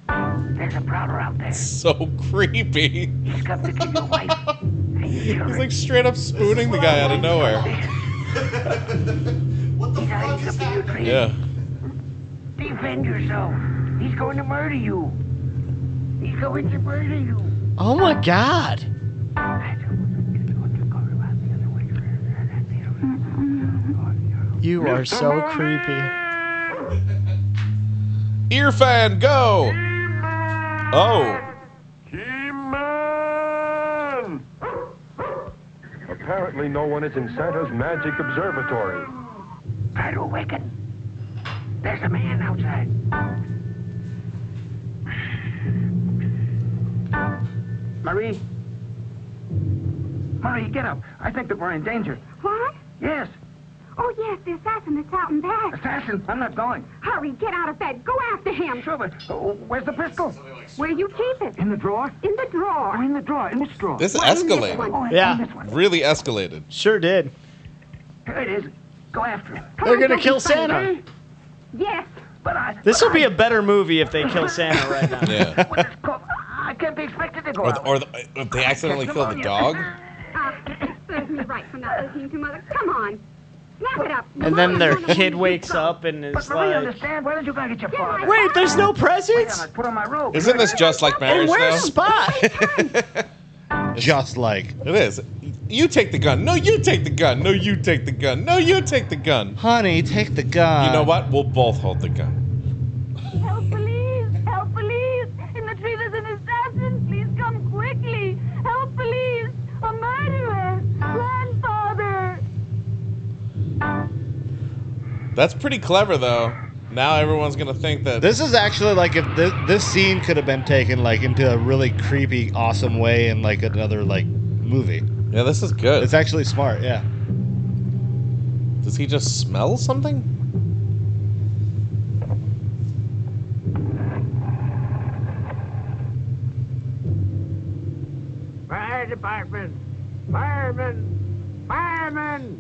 There's a prowler out there. So creepy. He's come to kill your wife. He's like straight up spooning the guy out of nowhere. He's hiding up in your tree. Yeah. Defend yourself. He's going to murder you. He's going to murder you. Oh my God. You are so creepy. Ear fan, go! Oh. He-Man! Apparently no one is in Santa's magic observatory. Try to awaken. There's a man outside. Marie? Marie, get up. I think that we're in danger. What? Yes. Oh, yes, the assassin that's out in back. Assassin, I'm not going. Hurry, get out of bed. Go after him. Sure, but where's the pistol? Where you keep it? In the drawer? In the drawer. Oh, in the drawer. In which drawer? This Why, in this escalated. one? Oh, Yeah. in this one. Really escalated. Sure did. Here it is. Go after him. Come They're on, gonna don't be kill funny. Santa. Yes. This will be a better movie if they kill Santa right now. Yeah. I can't be expected to go Or, out. if they accidentally kill the dog. Serves me right for not listening to Mother. Come on. Snap it up. And then their kid wakes up and But is Marie, like, understand? Why don't you go get your father? wait, there's no presents? I put on my robe. Isn't this just like marriage And where's though? Spot? Just like. It is. You take the gun. No, you take the gun. No, you take the gun. No, you take the gun. Honey, take the gun. You know what? We'll both hold the gun. Help, police! Help, police! In the tree there's an assassin! Please come quickly! Help, police! A murderer! Grandfather! That's pretty clever, though. Now everyone's gonna think that This is actually like if this scene could have been taken like into a really creepy, awesome way in like another like movie. Yeah, this is good. It's actually smart. Yeah. Does he just smell something? Fire department! Firemen! Firemen!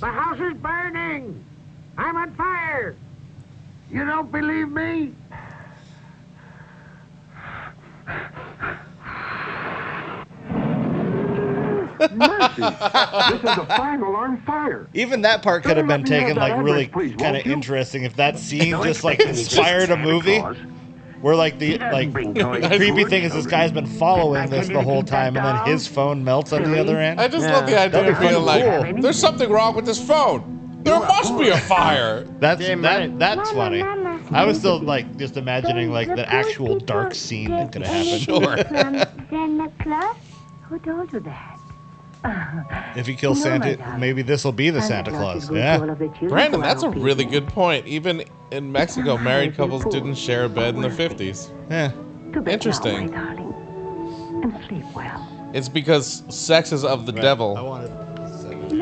The house is burning! I'm on fire! You don't believe me? Mercy! This is a fire alarm fire. Even that part could have been taken like really kind of interesting if that scene just like inspired a movie. Where like the creepy thing is this guy's been following this the whole time and then his phone melts on the other end. I just love the idea of being like, there's something wrong with this phone. There must be a fire. That's funny. I was still like just imagining like the actual dark scene that could have happened. Sure. Santa Claus? Who told you that? If he kills Santa, maybe this will be the Santa Claus. Yeah. Brandon, that's a really good point. Even in Mexico, married couples didn't share a bed in the 50s. Yeah. Interesting. And sleep well. It's because sex is of the devil.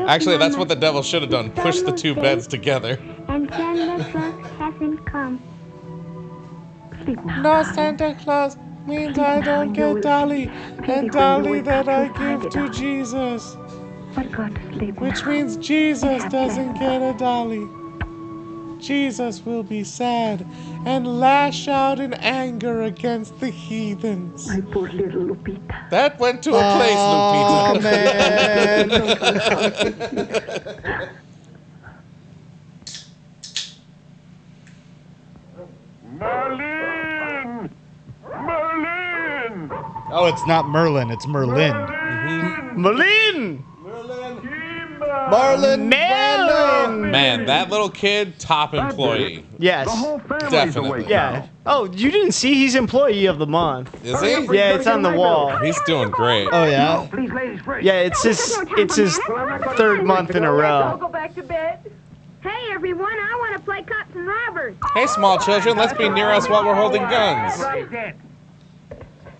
Actually, that's what the devil should have done. Push the two beds together. And Santa Claus hasn't come. Sleep now. No Santa Claus means I don't get Dolly, and Dolly that I give to Jesus. But go to sleep Which now. means Jesus doesn't get a Dolly. Jesus will be sad and lash out in anger against the heathens. My poor little Lupita. That went to a place, Lupita. Merlin! Merlin! Oh, it's not Merlin, it's Merlin. Merlin! Marlon Merlin! Man, that little kid, top employee. Yes. The whole family's Definitely. awake Yeah. now. Oh, you didn't see he's employee of the month. Is he? Yeah, it's on the wall. He's doing great. Oh yeah. Please, ladies first. Yeah, it's his third month in a I'll row. go back to bed. Hey, everyone, I want to play cops and robbers. Hey, small children, let's be near us while we're holding guns. Right then.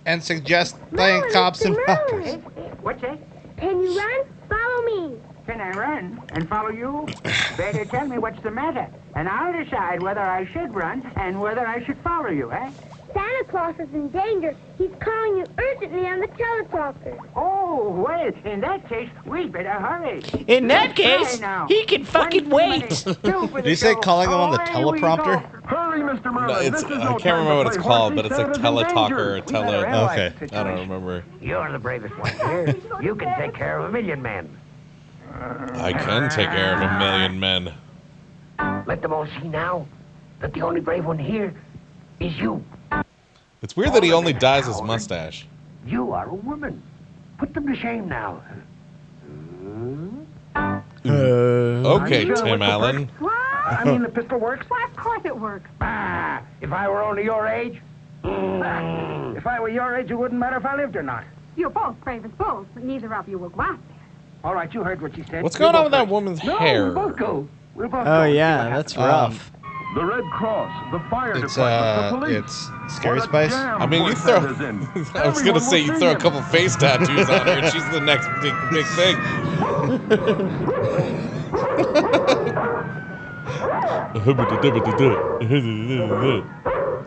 And suggest playing cops and robbers. What's that? Can you run? Follow me. Can I run and follow you? Better tell me what's the matter, and I'll decide whether I should run and whether I should follow you, eh? Santa Claus is in danger. He's calling you urgently on the teleprompter. Oh, well, in that case, we better hurry. In that Let's try case, now. he can fucking 1 wait. minute, 2 for Did the you say show. calling him on the Away we teleprompter? go. Hurry, Mr. Merlin. No, it's, This is I no can't time remember what to it's play called, horsey. but it's like Santa's in teletalker danger. or tele. Okay. I don't remember. You're the bravest one here. You can take care of 1,000,000 men. I can take care of 1,000,000 men. Let them all see now that the only brave one here is you. It's weird that he only dyes his mustache. You are a woman. Put them to shame now. Okay, sure Tim what the Allen. I mean, the pistol works. Why, of course it works. Ah, if I were only your age. If I were your age, it wouldn't matter if I lived or not. You're both brave as bulls, but neither of you will go out there. All right, you heard what she said. What's You going go on with that first. woman's No, hair? we'll both go. We'll both go Oh and see yeah, what happens. that's rough. The Red Cross, the fire It's department, the police. it's Scary What a Spice. jam I mean, you Boy throw. Santa's in. I was gonna say you Everyone throw a will couple face tattoos on her, and she's the next big thing.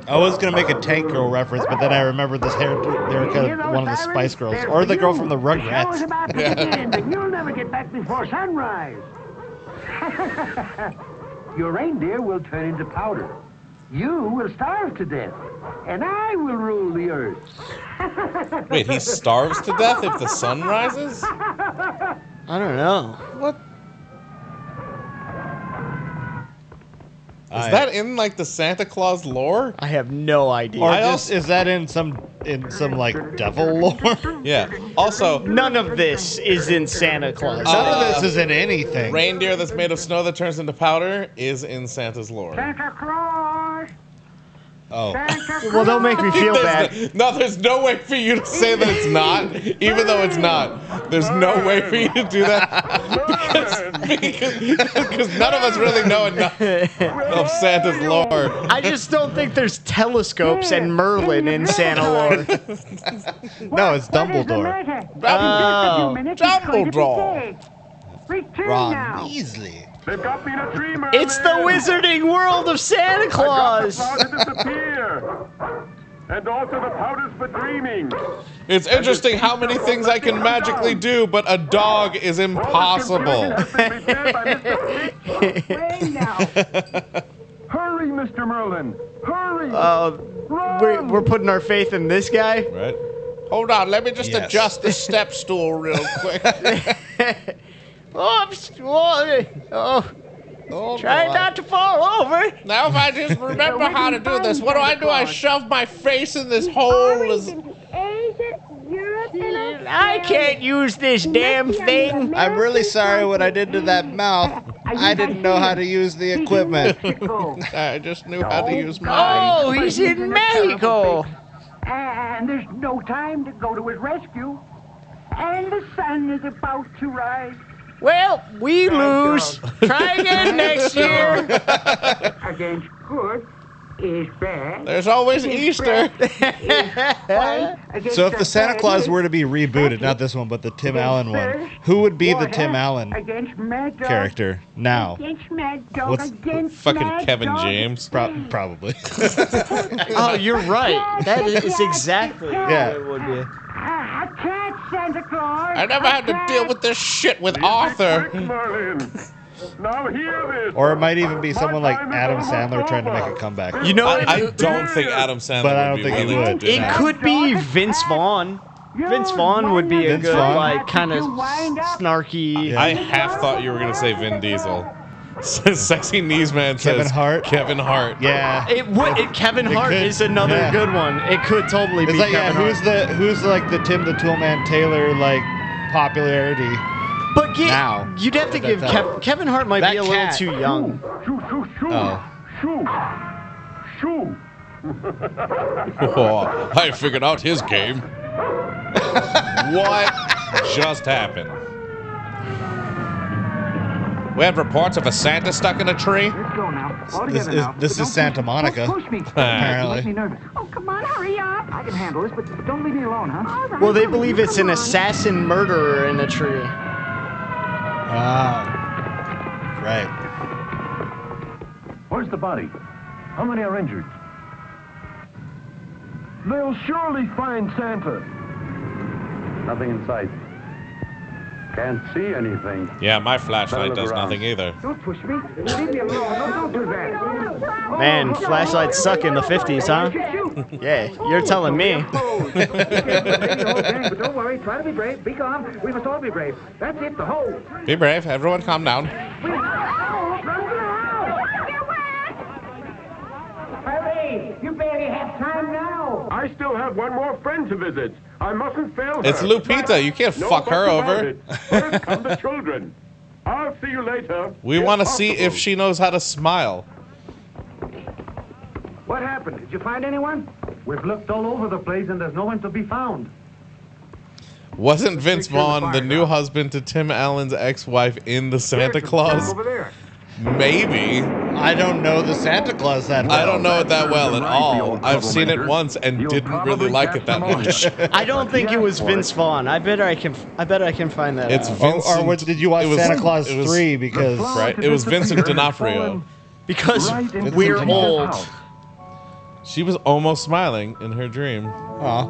I was gonna make a Tank Girl reference, but then I remembered this haircut of one of the Spice Girls, or the girl from the The show's Rugrats. about to begin, and you'll never get back before sunrise. Your reindeer will turn into powder. You will starve to death, and I will rule the earth. Wait, he starves to death if the sun rises? I don't know. What? Is that in like the Santa Claus lore? I have no idea. Or just, is that in some like devil lore? Yeah. Also, none of this is in Santa Claus. None of this is in anything. Reindeer that's made of snow that turns into powder is in Santa's lore. Santa Claus! Oh. Well, don't make me feel bad. There's no way for you to say that it's not, even though it's not. There's no way for you to do that because none of us really know enough of Santa's lore. I just don't think there's telescopes and Merlin in Santa lore. No, it's Dumbledore. Dumbledore. Return Ron now. Weasley. They've got me in a tree, Merlin. It's the wizarding world of Santa Claus. I got the powder to disappear. And also the powders for dreaming. It's interesting how many things I can magically do, but a dog is impossible. Rain now. Hurry, Mr. Merlin. Hurry. We're putting our faith in this guy. Right. Hold on, let me just adjust the step stool real quick. Try not to fall over. Now if I just remember how to do this, what do? I shove my face in this hole. I can't use this damn thing. I'm really sorry what I did to that mouth. I didn't know how to use the equipment. I just knew how to use mine. Oh, he's in Mexico. And there's no time to go to his rescue. And the sun is about to rise. Well, we lose. Try again next year. Against good is bad. There's always Easter. So if the Santa Claus were to be rebooted, not this one, but the Tim Allen one, who would be the Tim Allen character now? Against Mad Dog. What's Against Fucking Mad Kevin Dog. James. Probably. Oh, you're right. That is exactly what it would be. I can't, Santa Claus. I never had to deal with this shit with Arthur. Merlin. Now hear this. Or it might even be someone like Adam Sandler trying to make a comeback. You know, I don't think Adam Sandler But I don't would be think he willing would. to do it that. could be Vince Vaughn. Vince Vaughn would be a Vince good, Vaughn? like, kind of snarky. I half thought you were going to say Vin Diesel. Sexy Knees Man says Kevin Hart? Kevin Hart. Yeah. Kevin Hart could- is another yeah. good one. It could totally It's be like, Kevin Hart. who's like the Tim the Toolman Taylor like popularity? But now. You'd have to give Kevin Hart might be a little too young. Shoo, shoo, shoo. Oh. Shoo. Shoo. Oh, I figured out his game. What just happened? We have reports of a Santa stuck in a tree. Let's go now. All together now. This is Santa Monica. Don't push me. Apparently. You make me nervous. Oh, come on, hurry up. I can handle this, but don't leave me alone, huh? All right, Well, they hurry, believe it's come an on. assassin murderer in a tree. Ah. Right. Where's the body? How many are injured? They'll surely find Santa. Nothing in sight. Can't see anything. Yeah, my flashlight Better does look around. nothing either. Don't push me. Leave me alone. Don't do that. Man, flashlights suck in the 50s, huh? Yeah, you're telling me. But don't worry. Try to be brave. Be calm. We must all be brave. That's it. The whole. Be brave. Everyone calm down. Hurry! You barely have time now. I still have one more friend to visit. I mustn't fail her. It's Lupita. You can't No fuck her buts about over. it. First come the children. I'll see you later. We want to see if she knows how to smile. What happened? Did you find anyone? We've looked all over the place and there's no one to be found. Wasn't Vince Vaughn the new husband to Tim Allen's ex-wife in the Santa Claus? Over there. Maybe. I don't know the Santa Claus that well. I don't know it that well at Right, the all. old I've seen it troublemaker. once and You'll didn't really probably like catch it that them all. much. I don't think it was Vince Vaughn. I bet I can find that It's out. Vincent. Or did you watch it was- Santa Claus it was- 3? Because Right, it was Vincent D'Onofrio. Because Right into we're Santa's old. house. She was almost smiling in her dream. Aw.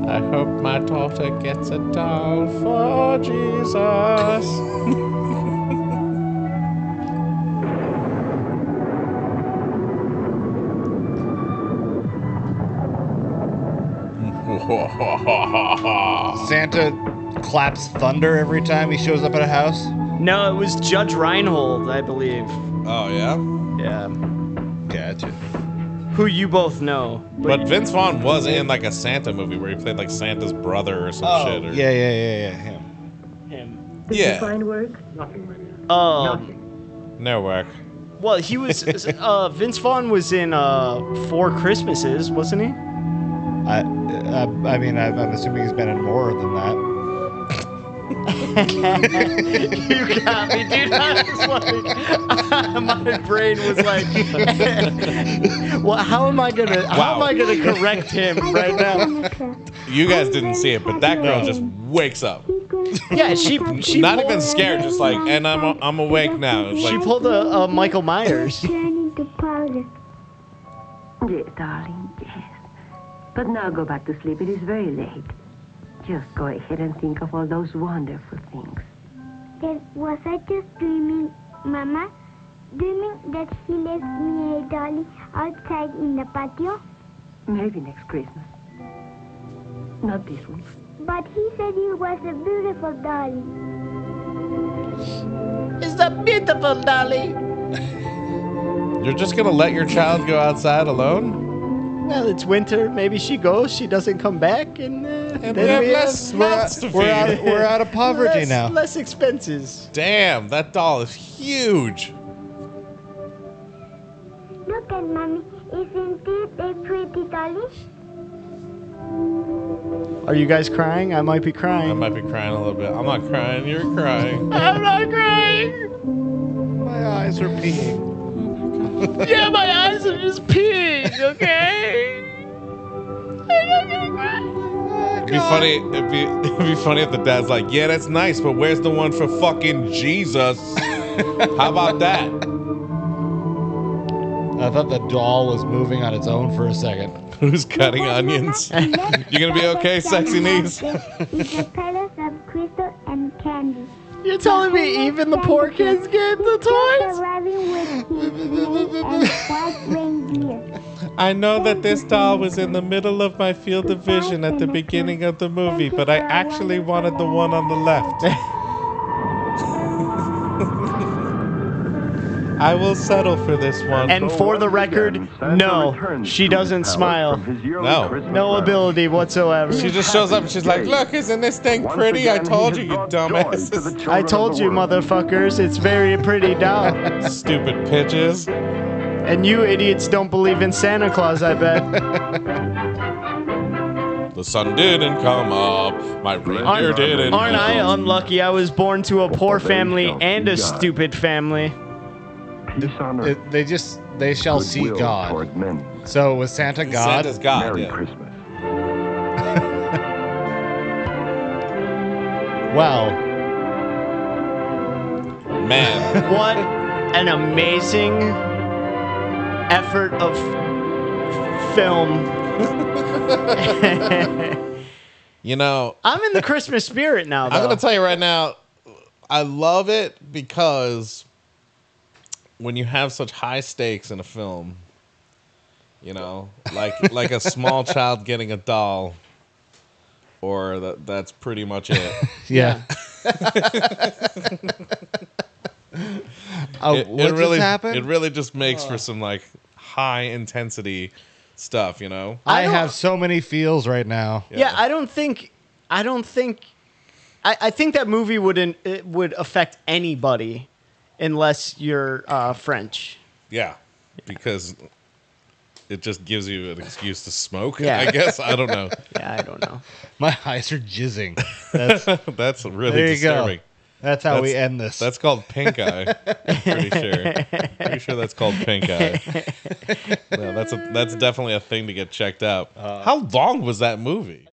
I hope my daughter gets a doll for Jesus. Santa claps thunder every time he shows up at a house. No, it was Judge Reinhold, I believe. Oh, yeah? Yeah. Gotcha. Who you both know. But Vince Vaughn was in like a Santa movie where he played like Santa's brother or some shit. Or... Yeah. Him. Him. Did you Yeah. find work? Oh. No work. Well, he was. Vince Vaughn was in Four Christmases, wasn't he? I mean, I'm assuming he's been in more than that. You got me, dude. I was like, my brain was like, well, how am I gonna correct him right now? You guys didn't see it, but that girl just wakes up. Yeah, she Not even scared, just like, and I'm awake now. It's She like, pulled a Michael Myers. Turning to powder. Yes, darling, yes. But now go back to sleep. It is very late. Just go ahead and think of all those wonderful things. Then was I just dreaming, Mama? Dreaming that he left me a dolly outside in the patio? Maybe next Christmas. Not this one. But he said it was a beautiful dolly. It's a beautiful dolly. you're just gonna let your child go outside alone? Well, it's winter. Maybe she goes. She doesn't come back, and then we have we less mouths to feed. We're out of poverty now. Less expenses. Damn, that doll is huge. Look at Mommy. Isn't it a pretty dolly? Are you guys crying? I might be I crying. might be crying a little bit. I'm not crying, you're crying. I'm not crying. My eyes are peeing. Yeah, my eyes are just peeing. Okay. I'm not gonna cry. It'd be funny. It'd be funny if the dad's like, "Yeah, that's nice, but where's the one for fucking Jesus?" How about that? I thought the doll was moving on its own for a second. Who's cutting onions? You gonna be okay, sexy knees? It's a palace of crystal and candy. You're telling me even the poor kids get the toys? Arriving with his and white reindeer. I know that this doll was in the middle of my field of vision at the beginning of the movie, but I actually wanted the one on the left. I will settle for this one. And for the record, no, she doesn't smile. No ability whatsoever. She just shows up and she's like, look, isn't this thing pretty? I told you, you dumbasses. I told you, motherfuckers, it's very pretty doll. Stupid bitches. And you idiots don't believe in Santa Claus, I bet. The sun didn't come up. My reindeer didn't. Aren't I unlucky? I was born to a poor family and a stupid family. They shall see God. So was Santa God? Santa's God. Merry Yeah. Christmas. Wow. Man. What an amazing effort of film. You know, I'm in the Christmas spirit now, though. I'm going to tell you right now, I love it because when you have such high stakes in a film, you know, like a small child getting a doll, or that's pretty much it. Yeah. It really just makes for some like high intensity stuff, you know. I have so many feels right now. Yeah, I think that movie would affect anybody unless you're French. Yeah, because it just gives you an excuse to smoke. Yeah. I guess I don't know. Yeah, I don't know. My eyes are jizzing. That's really there you disturbing. Go. That's how we end this. That's called pink eye. Pretty sure. Pretty sure that's called pink eye. No, that's definitely a thing to get checked out. How long was that movie?